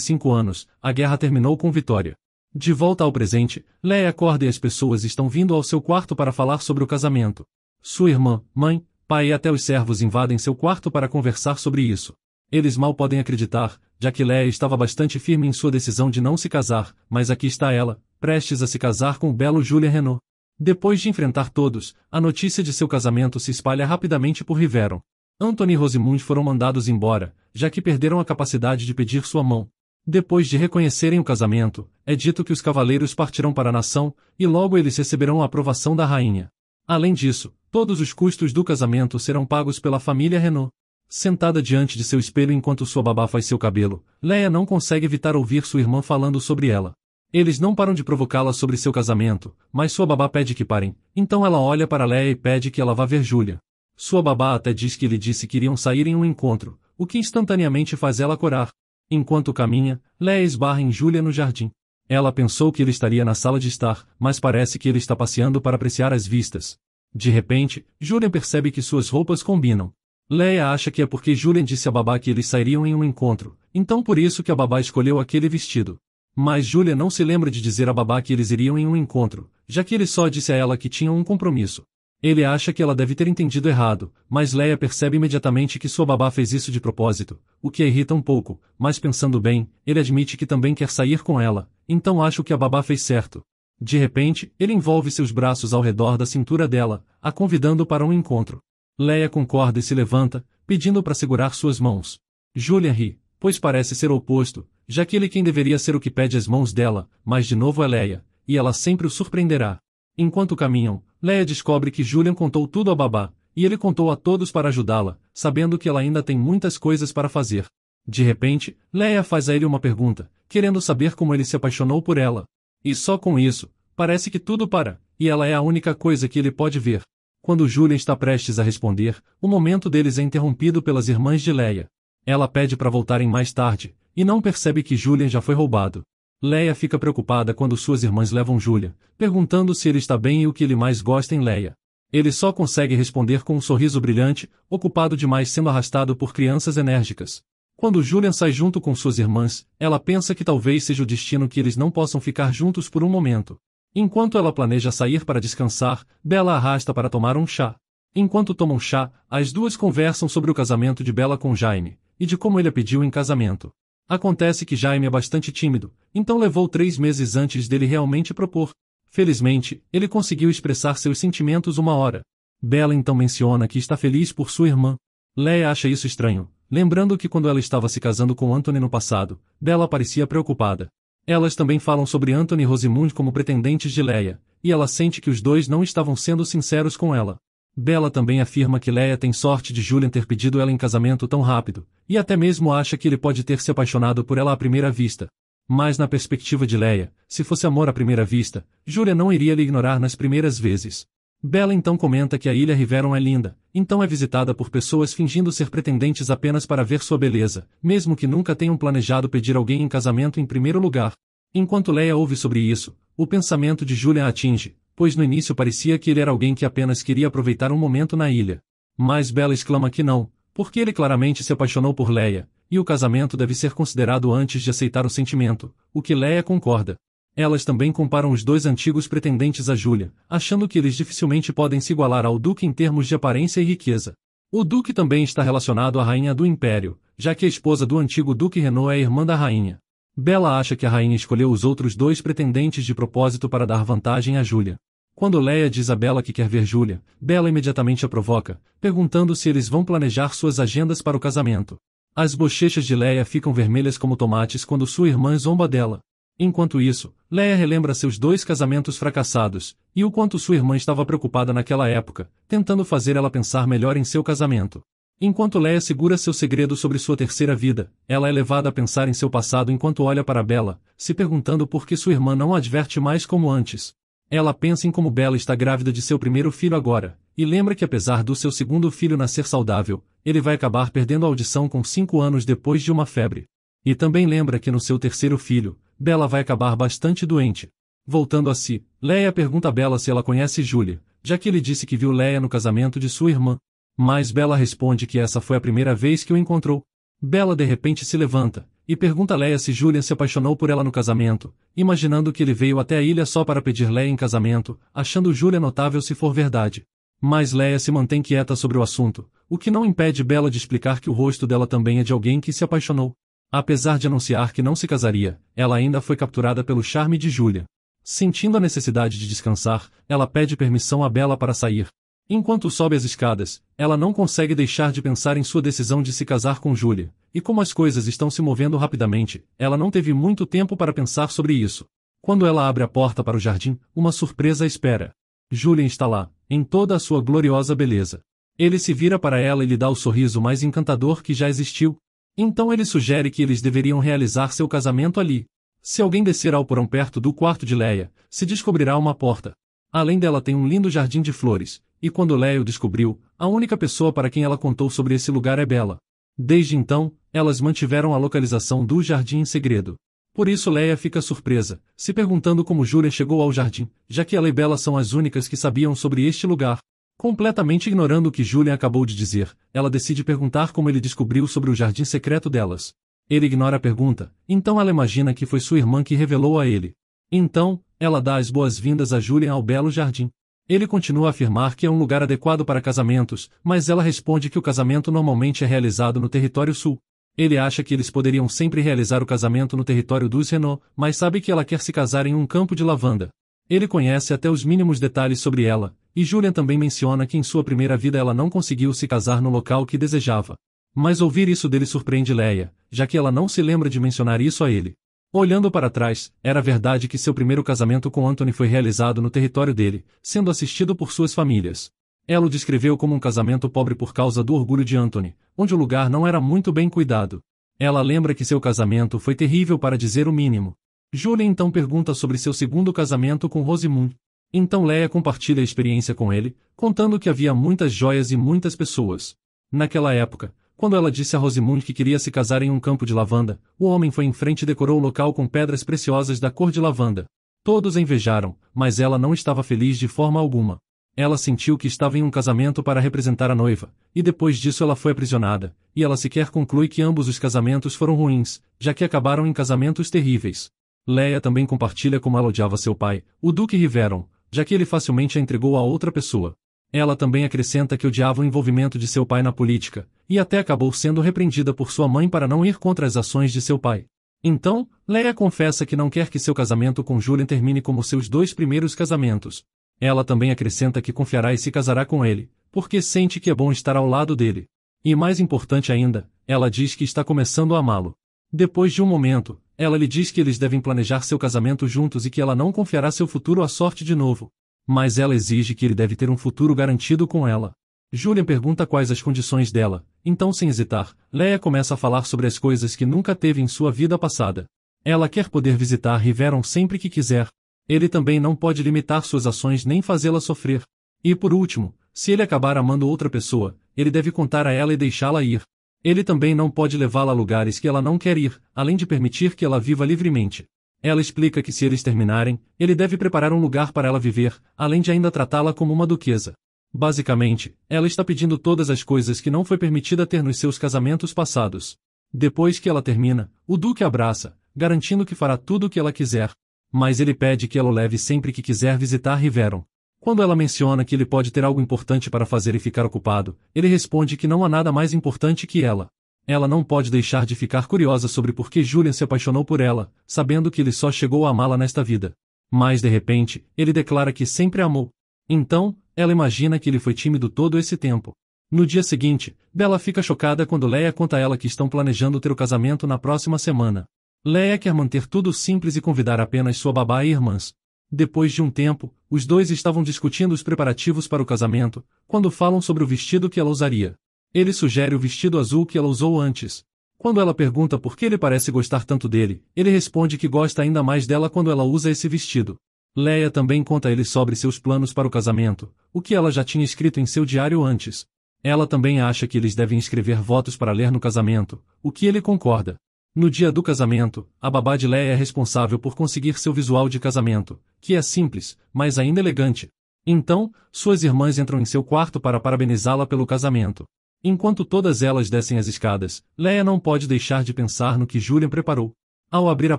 5 anos, a guerra terminou com vitória. De volta ao presente, Leia acorda e as pessoas estão vindo ao seu quarto para falar sobre o casamento. Sua irmã, mãe, pai e até os servos invadem seu quarto para conversar sobre isso. Eles mal podem acreditar, já que Leia estava bastante firme em sua decisão de não se casar, mas aqui está ela, prestes a se casar com o belo Julian Renault. Depois de enfrentar todos, a notícia de seu casamento se espalha rapidamente por Riveron. Anthony e Rosamund foram mandados embora, já que perderam a capacidade de pedir sua mão. Depois de reconhecerem o casamento, é dito que os cavaleiros partirão para a nação, e logo eles receberão a aprovação da rainha. Além disso, todos os custos do casamento serão pagos pela família Renault. Sentada diante de seu espelho enquanto sua babá faz seu cabelo, Leia não consegue evitar ouvir sua irmã falando sobre ela. Eles não param de provocá-la sobre seu casamento, mas sua babá pede que parem, então ela olha para Leia e pede que ela vá ver Julian. Sua babá até diz que ele disse que iriam sair em um encontro, o que instantaneamente faz ela corar. Enquanto caminha, Leia esbarra em Julian no jardim. Ela pensou que ele estaria na sala de estar, mas parece que ele está passeando para apreciar as vistas. De repente, Julian percebe que suas roupas combinam. Leia acha que é porque Julian disse à babá que eles sairiam em um encontro, então por isso que a babá escolheu aquele vestido. Mas Julian não se lembra de dizer à babá que eles iriam em um encontro, já que ele só disse a ela que tinham um compromisso. Ele acha que ela deve ter entendido errado, mas Leia percebe imediatamente que sua babá fez isso de propósito, o que a irrita um pouco, mas pensando bem, ele admite que também quer sair com ela, então acho que a babá fez certo. De repente, ele envolve seus braços ao redor da cintura dela, a convidando para um encontro. Leia concorda e se levanta, pedindo para segurar suas mãos. Julian ri, pois parece ser o oposto, já que ele quem deveria ser o que pede as mãos dela, mas de novo é Leia, e ela sempre o surpreenderá. Enquanto caminham, Leia descobre que Julian contou tudo à babá, e ele contou a todos para ajudá-la, sabendo que ela ainda tem muitas coisas para fazer. De repente, Leia faz a ele uma pergunta, querendo saber como ele se apaixonou por ela. E só com isso, parece que tudo para, e ela é a única coisa que ele pode ver. Quando Julian está prestes a responder, o momento deles é interrompido pelas irmãs de Leia. Ela pede para voltarem mais tarde, e não percebe que Julian já foi roubado. Leia fica preocupada quando suas irmãs levam Julian, perguntando se ele está bem e o que ele mais gosta em Leia. Ele só consegue responder com um sorriso brilhante, ocupado demais sendo arrastado por crianças enérgicas. Quando Julian sai junto com suas irmãs, ela pensa que talvez seja o destino que eles não possam ficar juntos por um momento. Enquanto ela planeja sair para descansar, Bella a arrasta para tomar um chá. Enquanto tomam chá, as duas conversam sobre o casamento de Bella com Jaime, e de como ele a pediu em casamento. Acontece que Jaime é bastante tímido, então levou 3 meses antes dele realmente propor. Felizmente, ele conseguiu expressar seus sentimentos uma hora. Bella então menciona que está feliz por sua irmã. Leia acha isso estranho, lembrando que quando ela estava se casando com Anthony no passado, Bella parecia preocupada. Elas também falam sobre Anthony e Rosamund como pretendentes de Leia, e ela sente que os dois não estavam sendo sinceros com ela. Bella também afirma que Leia tem sorte de Julian ter pedido ela em casamento tão rápido, e até mesmo acha que ele pode ter se apaixonado por ela à primeira vista. Mas na perspectiva de Leia, se fosse amor à primeira vista, Julian não iria lhe ignorar nas primeiras vezes. Bella então comenta que a ilha Riveron é linda, então é visitada por pessoas fingindo ser pretendentes apenas para ver sua beleza, mesmo que nunca tenham planejado pedir alguém em casamento em primeiro lugar. Enquanto Leia ouve sobre isso, o pensamento de Julian a atinge, pois no início parecia que ele era alguém que apenas queria aproveitar um momento na ilha. Mas Bella exclama que não, porque ele claramente se apaixonou por Leia, e o casamento deve ser considerado antes de aceitar o sentimento, o que Leia concorda. Elas também comparam os dois antigos pretendentes a Julian, achando que eles dificilmente podem se igualar ao Duque em termos de aparência e riqueza. O duque também está relacionado à rainha do império, já que a esposa do antigo duque Renaud é irmã da rainha. Bella acha que a rainha escolheu os outros dois pretendentes de propósito para dar vantagem a Julia. Quando Leia diz a Bella que quer ver Julia, Bella imediatamente a provoca, perguntando se eles vão planejar suas agendas para o casamento. As bochechas de Leia ficam vermelhas como tomates quando sua irmã zomba dela. Enquanto isso, Leia relembra seus dois casamentos fracassados, e o quanto sua irmã estava preocupada naquela época, tentando fazer ela pensar melhor em seu casamento. Enquanto Leia segura seu segredo sobre sua terceira vida, ela é levada a pensar em seu passado enquanto olha para Bella, se perguntando por que sua irmã não a adverte mais como antes. Ela pensa em como Bella está grávida de seu primeiro filho agora, e lembra que apesar do seu segundo filho nascer saudável, ele vai acabar perdendo a audição com 5 anos depois de uma febre. E também lembra que no seu terceiro filho, Bella vai acabar bastante doente. Voltando a si, Leia pergunta a Bella se ela conhece Julia, já que ele disse que viu Leia no casamento de sua irmã. Mas Bella responde que essa foi a primeira vez que o encontrou. Bella de repente se levanta, e pergunta a Leia se Julia se apaixonou por ela no casamento, imaginando que ele veio até a ilha só para pedir Leia em casamento, achando Julia notável se for verdade. Mas Leia se mantém quieta sobre o assunto, o que não impede Bella de explicar que o rosto dela também é de alguém que se apaixonou. Apesar de anunciar que não se casaria, ela ainda foi capturada pelo charme de Julia. Sentindo a necessidade de descansar, ela pede permissão a Bella para sair. Enquanto sobe as escadas, ela não consegue deixar de pensar em sua decisão de se casar com Julia, e como as coisas estão se movendo rapidamente, ela não teve muito tempo para pensar sobre isso. Quando ela abre a porta para o jardim, uma surpresa a espera. Julia está lá, em toda a sua gloriosa beleza. Ele se vira para ela e lhe dá o sorriso mais encantador que já existiu. Então ele sugere que eles deveriam realizar seu casamento ali. Se alguém descer ao porão perto do quarto de Leia, se descobrirá uma porta. Além dela tem um lindo jardim de flores, e quando Leia o descobriu, a única pessoa para quem ela contou sobre esse lugar é Bella. Desde então, elas mantiveram a localização do jardim em segredo. Por isso Leia fica surpresa, se perguntando como Julia chegou ao jardim, já que ela e Bella são as únicas que sabiam sobre este lugar. Completamente ignorando o que Julia acabou de dizer, ela decide perguntar como ele descobriu sobre o jardim secreto delas. Ele ignora a pergunta, então ela imagina que foi sua irmã que revelou a ele. Então, ela dá as boas-vindas a Julia ao belo jardim. Ele continua a afirmar que é um lugar adequado para casamentos, mas ela responde que o casamento normalmente é realizado no território sul. Ele acha que eles poderiam sempre realizar o casamento no território dos Renaud, mas sabe que ela quer se casar em um campo de lavanda. Ele conhece até os mínimos detalhes sobre ela, e Julian também menciona que em sua primeira vida ela não conseguiu se casar no local que desejava. Mas ouvir isso dele surpreende Leia, já que ela não se lembra de mencionar isso a ele. Olhando para trás, era verdade que seu primeiro casamento com Anthony foi realizado no território dele, sendo assistido por suas famílias. Ela o descreveu como um casamento pobre por causa do orgulho de Anthony, onde o lugar não era muito bem cuidado. Ela lembra que seu casamento foi terrível para dizer o mínimo. Julia então pergunta sobre seu segundo casamento com Rosamund. Então Leia compartilha a experiência com ele, contando que havia muitas joias e muitas pessoas. Naquela época, quando ela disse a Rosamund que queria se casar em um campo de lavanda, o homem foi em frente e decorou o local com pedras preciosas da cor de lavanda. Todos a invejaram, mas ela não estava feliz de forma alguma. Ela sentiu que estava em um casamento para representar a noiva, e depois disso ela foi aprisionada, e ela sequer conclui que ambos os casamentos foram ruins, já que acabaram em casamentos terríveis. Leia também compartilha como ela odiava seu pai, o Duque Riveron, já que ele facilmente a entregou a outra pessoa. Ela também acrescenta que odiava o envolvimento de seu pai na política, e até acabou sendo repreendida por sua mãe para não ir contra as ações de seu pai. Então, Leia confessa que não quer que seu casamento com Julian termine como seus 2 primeiros casamentos. Ela também acrescenta que confiará e se casará com ele, porque sente que é bom estar ao lado dele. E mais importante ainda, ela diz que está começando a amá-lo. Depois de um momento, ela lhe diz que eles devem planejar seu casamento juntos e que ela não confiará seu futuro à sorte de novo. Mas ela exige que ele deve ter um futuro garantido com ela. Julian pergunta quais as condições dela, então sem hesitar, Leia começa a falar sobre as coisas que nunca teve em sua vida passada. Ela quer poder visitar Riveron sempre que quiser. Ele também não pode limitar suas ações nem fazê-la sofrer. E por último, se ele acabar amando outra pessoa, ele deve contar a ela e deixá-la ir. Ele também não pode levá-la a lugares que ela não quer ir, além de permitir que ela viva livremente. Ela explica que se eles terminarem, ele deve preparar um lugar para ela viver, além de ainda tratá-la como uma duquesa. Basicamente, ela está pedindo todas as coisas que não foi permitida ter nos seus casamentos passados. Depois que ela termina, o Duque a abraça, garantindo que fará tudo o que ela quiser. Mas ele pede que ela o leve sempre que quiser visitar Riveron. Quando ela menciona que ele pode ter algo importante para fazer e ficar ocupado, ele responde que não há nada mais importante que ela. Ela não pode deixar de ficar curiosa sobre por que Julian se apaixonou por ela, sabendo que ele só chegou a amá-la nesta vida. Mas de repente, ele declara que sempre a amou. Então, ela imagina que ele foi tímido todo esse tempo. No dia seguinte, Bella fica chocada quando Leia conta a ela que estão planejando ter o casamento na próxima semana. Leia quer manter tudo simples e convidar apenas sua babá e irmãs. Depois de um tempo, os dois estavam discutindo os preparativos para o casamento, quando falam sobre o vestido que ela usaria. Ele sugere o vestido azul que ela usou antes. Quando ela pergunta por que ele parece gostar tanto dele, ele responde que gosta ainda mais dela quando ela usa esse vestido. Leia também conta a ele sobre seus planos para o casamento, o que ela já tinha escrito em seu diário antes. Ela também acha que eles devem escrever votos para ler no casamento, o que ele concorda. No dia do casamento, a babá de Leia é responsável por conseguir seu visual de casamento, que é simples, mas ainda elegante. Então, suas irmãs entram em seu quarto para parabenizá-la pelo casamento. Enquanto todas elas descem as escadas, Leia não pode deixar de pensar no que Julian preparou. Ao abrir a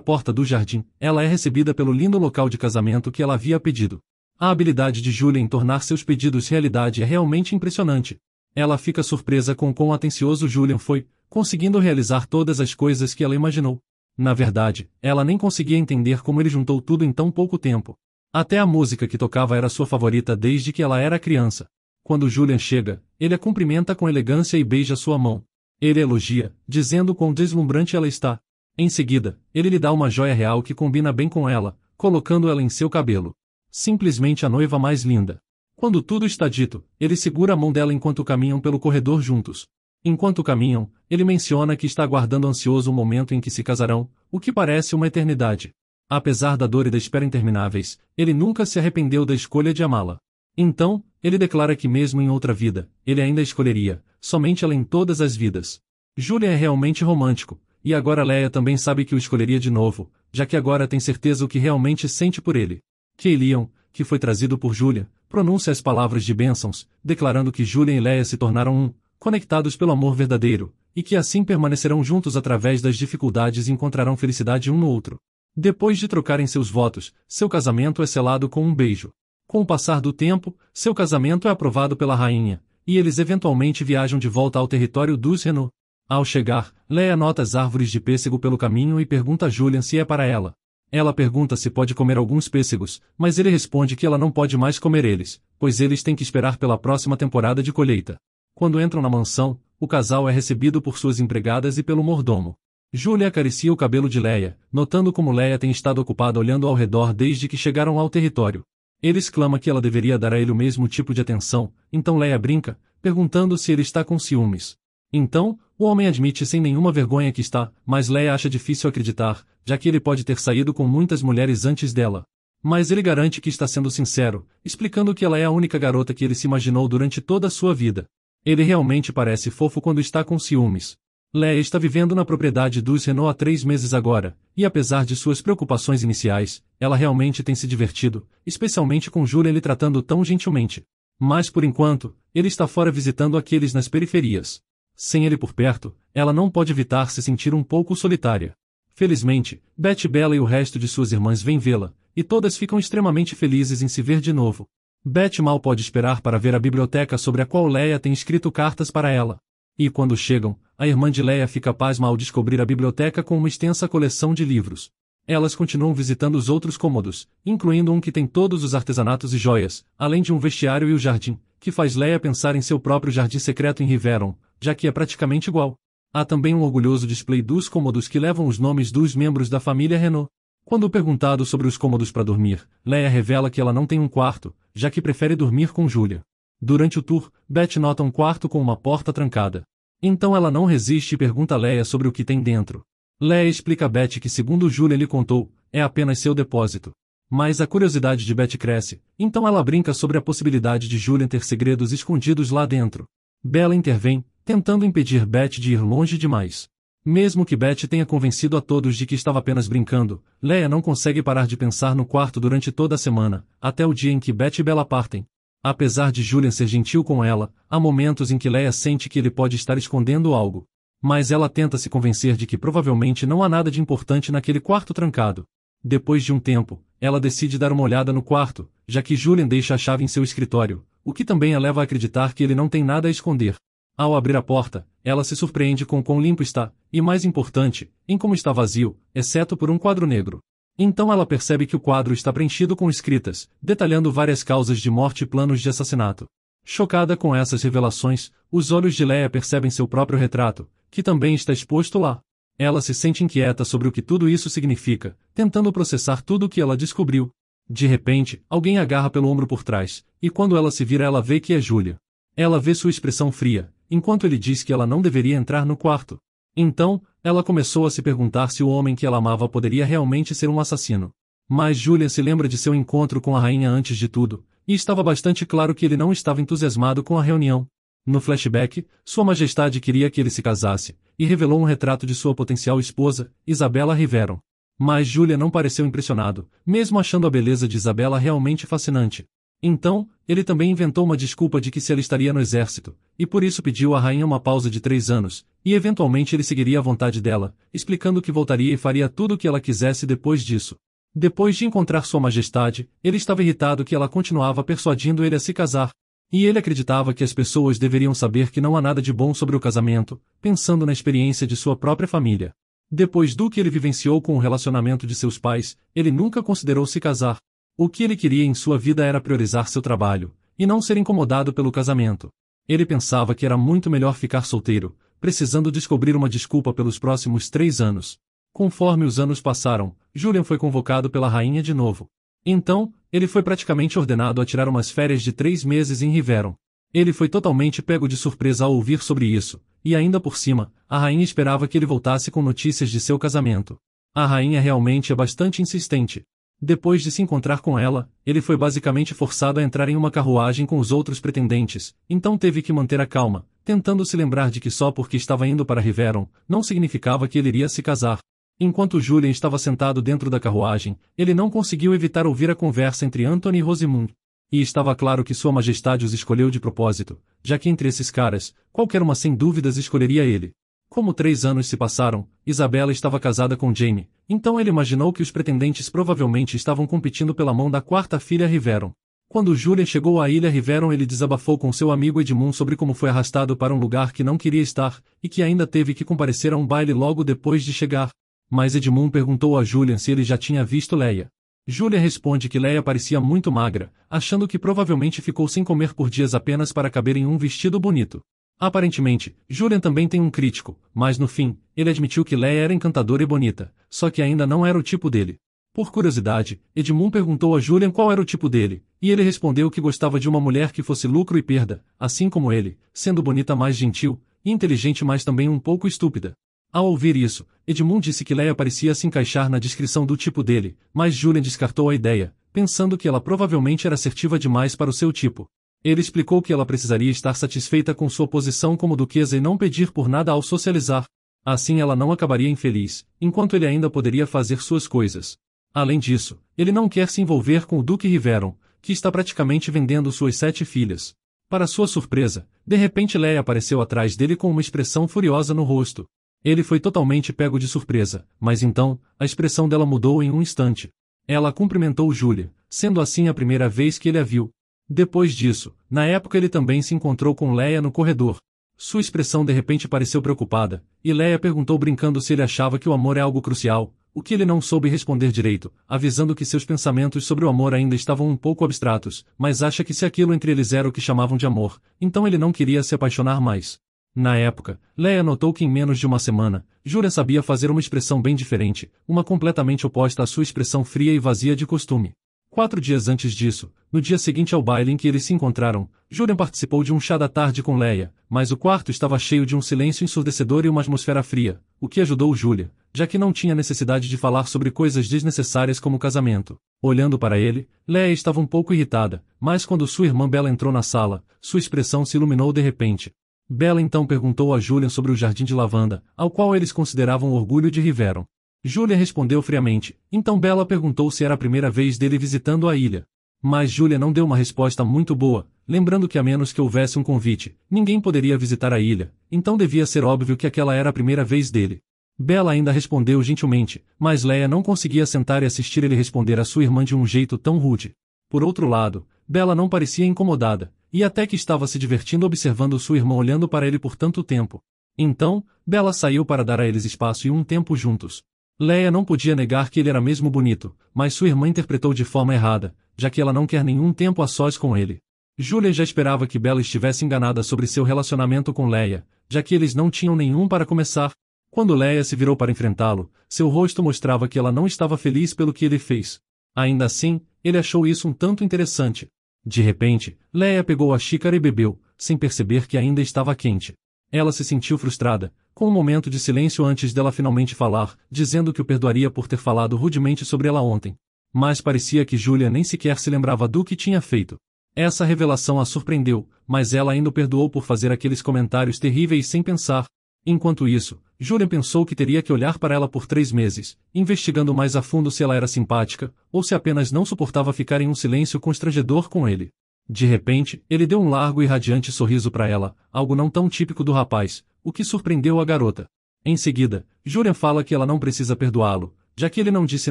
porta do jardim, ela é recebida pelo lindo local de casamento que ela havia pedido. A habilidade de Julian em tornar seus pedidos realidade é realmente impressionante. Ela fica surpresa com quão atencioso Julian foi, conseguindo realizar todas as coisas que ela imaginou. Na verdade, ela nem conseguia entender como ele juntou tudo em tão pouco tempo. Até a música que tocava era sua favorita desde que ela era criança. Quando Julian chega, ele a cumprimenta com elegância e beija sua mão. Ele a elogia, dizendo quão deslumbrante ela está. Em seguida, ele lhe dá uma joia real que combina bem com ela, colocando ela em seu cabelo. Simplesmente a noiva mais linda. Quando tudo está dito, ele segura a mão dela enquanto caminham pelo corredor juntos. Enquanto caminham, ele menciona que está aguardando ansioso o momento em que se casarão, o que parece uma eternidade. Apesar da dor e da espera intermináveis, ele nunca se arrependeu da escolha de amá-la. Então, ele declara que mesmo em outra vida, ele ainda escolheria, somente ela em todas as vidas. Julian é realmente romântico, e agora Leia também sabe que o escolheria de novo, já que agora tem certeza o que realmente sente por ele. Keilion, que foi trazido por Julian, pronuncia as palavras de bênçãos, declarando que Julian e Leia se tornaram um, conectados pelo amor verdadeiro, e que assim permanecerão juntos através das dificuldades e encontrarão felicidade um no outro. Depois de trocarem seus votos, seu casamento é selado com um beijo. Com o passar do tempo, seu casamento é aprovado pela rainha, e eles eventualmente viajam de volta ao território dos Renault. Ao chegar, Leia nota as árvores de pêssego pelo caminho e pergunta a Julian se é para ela. Ela pergunta se pode comer alguns pêssegos, mas ele responde que ela não pode mais comer eles, pois eles têm que esperar pela próxima temporada de colheita. Quando entram na mansão, o casal é recebido por suas empregadas e pelo mordomo. Julia acaricia o cabelo de Leia, notando como Leia tem estado ocupada olhando ao redor desde que chegaram ao território. Ele exclama que ela deveria dar a ele o mesmo tipo de atenção, então Leia brinca, perguntando se ele está com ciúmes. Então, o homem admite sem nenhuma vergonha que está, mas Leia acha difícil acreditar, já que ele pode ter saído com muitas mulheres antes dela. Mas ele garante que está sendo sincero, explicando que ela é a única garota que ele se imaginou durante toda a sua vida. Ele realmente parece fofo quando está com ciúmes. Leia está vivendo na propriedade dos Renault há 3 meses agora, e apesar de suas preocupações iniciais, ela realmente tem se divertido, especialmente com Julian lhe tratando tão gentilmente. Mas por enquanto, ele está fora visitando aqueles nas periferias. Sem ele por perto, ela não pode evitar se sentir um pouco solitária. Felizmente, Beth Bella e o resto de suas irmãs vêm vê-la, e todas ficam extremamente felizes em se ver de novo. Beth mal pode esperar para ver a biblioteca sobre a qual Leia tem escrito cartas para ela. E quando chegam, a irmã de Leia fica pasma ao descobrir a biblioteca com uma extensa coleção de livros. Elas continuam visitando os outros cômodos, incluindo um que tem todos os artesanatos e joias, além de um vestiário e o jardim, que faz Leia pensar em seu próprio jardim secreto em Riveron, já que é praticamente igual. Há também um orgulhoso display dos cômodos que levam os nomes dos membros da família Renault. Quando perguntado sobre os cômodos para dormir, Leia revela que ela não tem um quarto, já que prefere dormir com Julia. Durante o tour, Beth nota um quarto com uma porta trancada. Então ela não resiste e pergunta a Leia sobre o que tem dentro. Leia explica a Beth que, segundo Julia lhe contou, é apenas seu depósito. Mas a curiosidade de Beth cresce, então ela brinca sobre a possibilidade de Julian ter segredos escondidos lá dentro. Bella intervém, tentando impedir Beth de ir longe demais. Mesmo que Beth tenha convencido a todos de que estava apenas brincando, Leia não consegue parar de pensar no quarto durante toda a semana, até o dia em que Beth e Bella partem. Apesar de Julian ser gentil com ela, há momentos em que Leia sente que ele pode estar escondendo algo. Mas ela tenta se convencer de que provavelmente não há nada de importante naquele quarto trancado. Depois de um tempo, ela decide dar uma olhada no quarto, já que Julian deixa a chave em seu escritório, o que também a leva a acreditar que ele não tem nada a esconder. Ao abrir a porta, ela se surpreende com quão limpo está, e mais importante, em como está vazio, exceto por um quadro negro. Então ela percebe que o quadro está preenchido com escritas, detalhando várias causas de morte e planos de assassinato. Chocada com essas revelações, os olhos de Leia percebem seu próprio retrato, que também está exposto lá. Ela se sente inquieta sobre o que tudo isso significa, tentando processar tudo o que ela descobriu. De repente, alguém a agarra pelo ombro por trás, e quando ela se vira ela vê que é Julia. Ela vê sua expressão fria, enquanto ele diz que ela não deveria entrar no quarto. Então, ela começou a se perguntar se o homem que ela amava poderia realmente ser um assassino. Mas Julia se lembra de seu encontro com a rainha antes de tudo, e estava bastante claro que ele não estava entusiasmado com a reunião. No flashback, Sua Majestade queria que ele se casasse, e revelou um retrato de sua potencial esposa, Isabella Riveron. Mas Julia não pareceu impressionado, mesmo achando a beleza de Isabella realmente fascinante. Então, ele também inventou uma desculpa de que se ela estaria no exército, e por isso pediu à rainha uma pausa de 3 anos, e eventualmente ele seguiria a vontade dela, explicando que voltaria e faria tudo o que ela quisesse depois disso. Depois de encontrar Sua Majestade, ele estava irritado que ela continuava persuadindo ele a se casar. E ele acreditava que as pessoas deveriam saber que não há nada de bom sobre o casamento, pensando na experiência de sua própria família. Depois do que ele vivenciou com o relacionamento de seus pais, ele nunca considerou se casar. O que ele queria em sua vida era priorizar seu trabalho, e não ser incomodado pelo casamento. Ele pensava que era muito melhor ficar solteiro, precisando descobrir uma desculpa pelos próximos 3 anos. Conforme os anos passaram, Julian foi convocado pela rainha de novo. Então, ele foi praticamente ordenado a tirar umas férias de 3 meses em Riveron. Ele foi totalmente pego de surpresa ao ouvir sobre isso, e ainda por cima, a rainha esperava que ele voltasse com notícias de seu casamento. A rainha realmente é bastante insistente. Depois de se encontrar com ela, ele foi basicamente forçado a entrar em uma carruagem com os outros pretendentes, então teve que manter a calma, tentando se lembrar de que só porque estava indo para Riveron, não significava que ele iria se casar. Enquanto Julian estava sentado dentro da carruagem, ele não conseguiu evitar ouvir a conversa entre Anthony e Rosamund. E estava claro que Sua Majestade os escolheu de propósito, já que entre esses caras, qualquer uma sem dúvidas escolheria ele. Como 3 anos se passaram, Isabella estava casada com Jaime, então ele imaginou que os pretendentes provavelmente estavam competindo pela mão da 4ª filha Riveron. Quando Julian chegou à ilha Riveron ele desabafou com seu amigo Edmund sobre como foi arrastado para um lugar que não queria estar, e que ainda teve que comparecer a um baile logo depois de chegar. Mas Edmund perguntou a Julian se ele já tinha visto Leia. Julian responde que Leia parecia muito magra, achando que provavelmente ficou sem comer por dias apenas para caber em um vestido bonito. Aparentemente, Julian também tem um crítico, mas no fim, ele admitiu que Leia era encantadora e bonita, só que ainda não era o tipo dele. Por curiosidade, Edmund perguntou a Julian qual era o tipo dele, e ele respondeu que gostava de uma mulher que fosse lucro e perda, assim como ele, sendo bonita mais gentil, e inteligente mas também um pouco estúpida. Ao ouvir isso, Edmund disse que Leia parecia se encaixar na descrição do tipo dele, mas Julian descartou a ideia, pensando que ela provavelmente era assertiva demais para o seu tipo. Ele explicou que ela precisaria estar satisfeita com sua posição como duquesa e não pedir por nada ao socializar. Assim ela não acabaria infeliz, enquanto ele ainda poderia fazer suas coisas. Além disso, ele não quer se envolver com o Duque Riveron, que está praticamente vendendo suas 7 filhas. Para sua surpresa, de repente Leia apareceu atrás dele com uma expressão furiosa no rosto. Ele foi totalmente pego de surpresa, mas então, a expressão dela mudou em um instante. Ela cumprimentou Julia, sendo assim a primeira vez que ele a viu. Depois disso, na época ele também se encontrou com Leia no corredor. Sua expressão de repente pareceu preocupada, e Leia perguntou brincando se ele achava que o amor é algo crucial, o que ele não soube responder direito, avisando que seus pensamentos sobre o amor ainda estavam um pouco abstratos, mas acha que se aquilo entre eles era o que chamavam de amor, então ele não queria se apaixonar mais. Na época, Leia notou que em menos de uma semana, Julian sabia fazer uma expressão bem diferente, uma completamente oposta à sua expressão fria e vazia de costume. 4 dias antes disso, no dia seguinte ao baile em que eles se encontraram, Julian participou de um chá da tarde com Leia, mas o quarto estava cheio de um silêncio ensurdecedor e uma atmosfera fria, o que ajudou Julian, já que não tinha necessidade de falar sobre coisas desnecessárias como casamento. Olhando para ele, Leia estava um pouco irritada, mas quando sua irmã Bella entrou na sala, sua expressão se iluminou de repente. Bella então perguntou a Julian sobre o jardim de lavanda, ao qual eles consideravam o orgulho de Riveron. Julian respondeu friamente, então Bella perguntou se era a primeira vez dele visitando a ilha. Mas Julian não deu uma resposta muito boa, lembrando que a menos que houvesse um convite, ninguém poderia visitar a ilha, então devia ser óbvio que aquela era a primeira vez dele. Bela ainda respondeu gentilmente, mas Leia não conseguia sentar e assistir ele responder a sua irmã de um jeito tão rude. Por outro lado, Bela não parecia incomodada, e até que estava se divertindo observando sua irmã olhando para ele por tanto tempo. Então, Bela saiu para dar a eles espaço e um tempo juntos. Leia não podia negar que ele era mesmo bonito, mas sua irmã interpretou de forma errada, já que ela não quer nenhum tempo a sós com ele. Julia já esperava que Bela estivesse enganada sobre seu relacionamento com Leia, já que eles não tinham nenhum para começar. Quando Leia se virou para enfrentá-lo, seu rosto mostrava que ela não estava feliz pelo que ele fez. Ainda assim, ele achou isso um tanto interessante. De repente, Leia pegou a xícara e bebeu, sem perceber que ainda estava quente. Ela se sentiu frustrada, com um momento de silêncio antes dela finalmente falar, dizendo que o perdoaria por ter falado rudemente sobre ela ontem. Mas parecia que Julia nem sequer se lembrava do que tinha feito. Essa revelação a surpreendeu, mas ela ainda o perdoou por fazer aqueles comentários terríveis sem pensar. Enquanto isso, Julia pensou que teria que olhar para ela por 3 meses, investigando mais a fundo se ela era simpática, ou se apenas não suportava ficar em um silêncio constrangedor com ele. De repente, ele deu um largo e radiante sorriso para ela, algo não tão típico do rapaz, o que surpreendeu a garota. Em seguida, Julia fala que ela não precisa perdoá-lo, já que ele não disse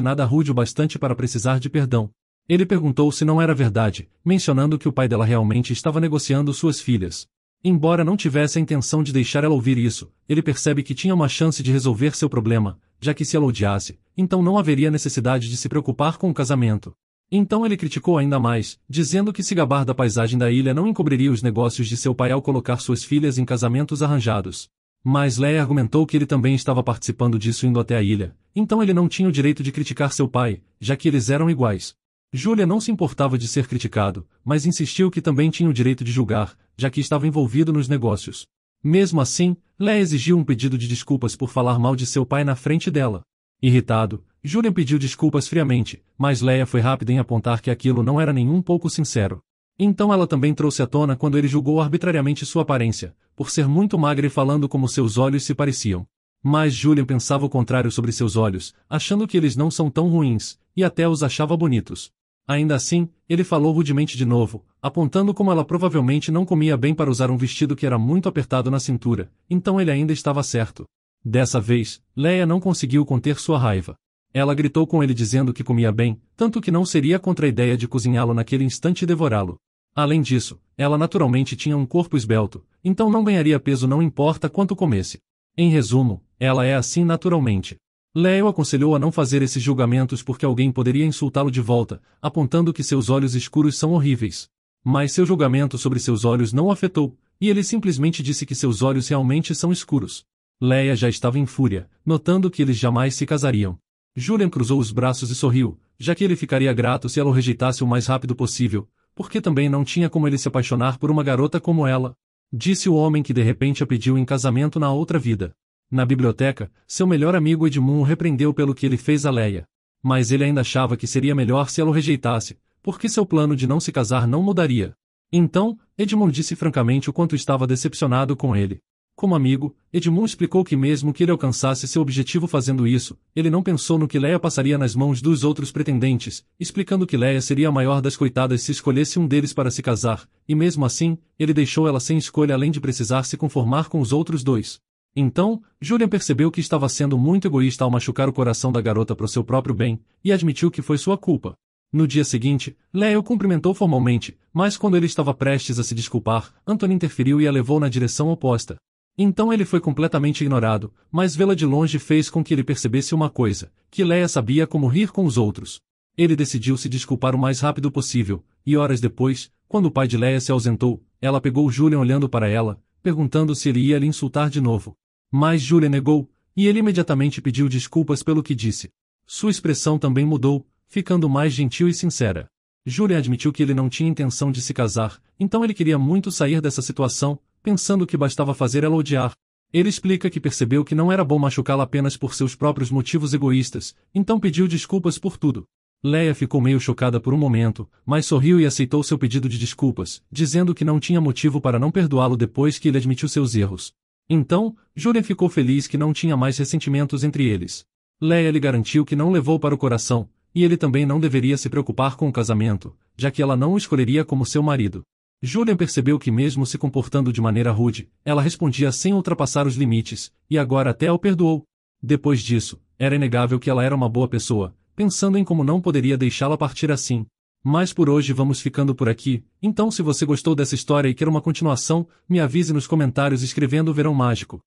nada rude o bastante para precisar de perdão. Ele perguntou se não era verdade, mencionando que o pai dela realmente estava negociando suas filhas. Embora não tivesse a intenção de deixar ela ouvir isso, ele percebe que tinha uma chance de resolver seu problema, já que se ela odiasse, então não haveria necessidade de se preocupar com o casamento. Então ele criticou ainda mais, dizendo que se gabar da paisagem da ilha não encobriria os negócios de seu pai ao colocar suas filhas em casamentos arranjados. Mas Leia argumentou que ele também estava participando disso indo até a ilha, então ele não tinha o direito de criticar seu pai, já que eles eram iguais. Julia não se importava de ser criticado, mas insistiu que também tinha o direito de julgar, já que estava envolvido nos negócios. Mesmo assim, Leia exigiu um pedido de desculpas por falar mal de seu pai na frente dela. Irritado, Julia pediu desculpas friamente, mas Leia foi rápida em apontar que aquilo não era nem um pouco sincero. Então ela também trouxe à tona quando ele julgou arbitrariamente sua aparência, por ser muito magra e falando como seus olhos se pareciam. Mas Julia pensava o contrário sobre seus olhos, achando que eles não são tão ruins, e até os achava bonitos. Ainda assim, ele falou rudemente de novo, apontando como ela provavelmente não comia bem para usar um vestido que era muito apertado na cintura, então ele ainda estava certo. Dessa vez, Leia não conseguiu conter sua raiva. Ela gritou com ele dizendo que comia bem, tanto que não seria contra a ideia de cozinhá-lo naquele instante e devorá-lo. Além disso, ela naturalmente tinha um corpo esbelto, então não ganharia peso não importa quanto comesse. Em resumo, ela é assim naturalmente. Leia o aconselhou a não fazer esses julgamentos porque alguém poderia insultá-lo de volta, apontando que seus olhos escuros são horríveis. Mas seu julgamento sobre seus olhos não o afetou, e ele simplesmente disse que seus olhos realmente são escuros. Leia já estava em fúria, notando que eles jamais se casariam. Julian cruzou os braços e sorriu, já que ele ficaria grato se ela o rejeitasse o mais rápido possível, porque também não tinha como ele se apaixonar por uma garota como ela. Disse o homem que de repente a pediu em casamento na outra vida. Na biblioteca, seu melhor amigo Edmund o repreendeu pelo que ele fez a Leia. Mas ele ainda achava que seria melhor se ela o rejeitasse, porque seu plano de não se casar não mudaria. Então, Edmund disse francamente o quanto estava decepcionado com ele. Como amigo, Edmund explicou que mesmo que ele alcançasse seu objetivo fazendo isso, ele não pensou no que Leia passaria nas mãos dos outros pretendentes, explicando que Leia seria a maior das coitadas se escolhesse um deles para se casar, e mesmo assim, ele deixou ela sem escolha além de precisar se conformar com os outros dois. Então, Julian percebeu que estava sendo muito egoísta ao machucar o coração da garota para o seu próprio bem, e admitiu que foi sua culpa. No dia seguinte, Leia o cumprimentou formalmente, mas quando ele estava prestes a se desculpar, Anthony interferiu e a levou na direção oposta. Então ele foi completamente ignorado, mas vê-la de longe fez com que ele percebesse uma coisa, que Leia sabia como rir com os outros. Ele decidiu se desculpar o mais rápido possível, e horas depois, quando o pai de Leia se ausentou, ela pegou Julian olhando para ela, perguntando se ele ia lhe insultar de novo. Mas Julian negou, e ele imediatamente pediu desculpas pelo que disse. Sua expressão também mudou, ficando mais gentil e sincera. Julian admitiu que ele não tinha intenção de se casar, então ele queria muito sair dessa situação, pensando que bastava fazer ela odiar. Ele explica que percebeu que não era bom machucá-la apenas por seus próprios motivos egoístas, então pediu desculpas por tudo. Leia ficou meio chocada por um momento, mas sorriu e aceitou seu pedido de desculpas, dizendo que não tinha motivo para não perdoá-lo depois que ele admitiu seus erros. Então, Julian ficou feliz que não tinha mais ressentimentos entre eles. Leia lhe garantiu que não levou para o coração, e ele também não deveria se preocupar com o casamento, já que ela não o escolheria como seu marido. Julian percebeu que mesmo se comportando de maneira rude, ela respondia sem ultrapassar os limites, e agora até o perdoou. Depois disso, era inegável que ela era uma boa pessoa, pensando em como não poderia deixá-la partir assim. Mas por hoje vamos ficando por aqui, então se você gostou dessa história e quer uma continuação, me avise nos comentários escrevendo Verão Mágico.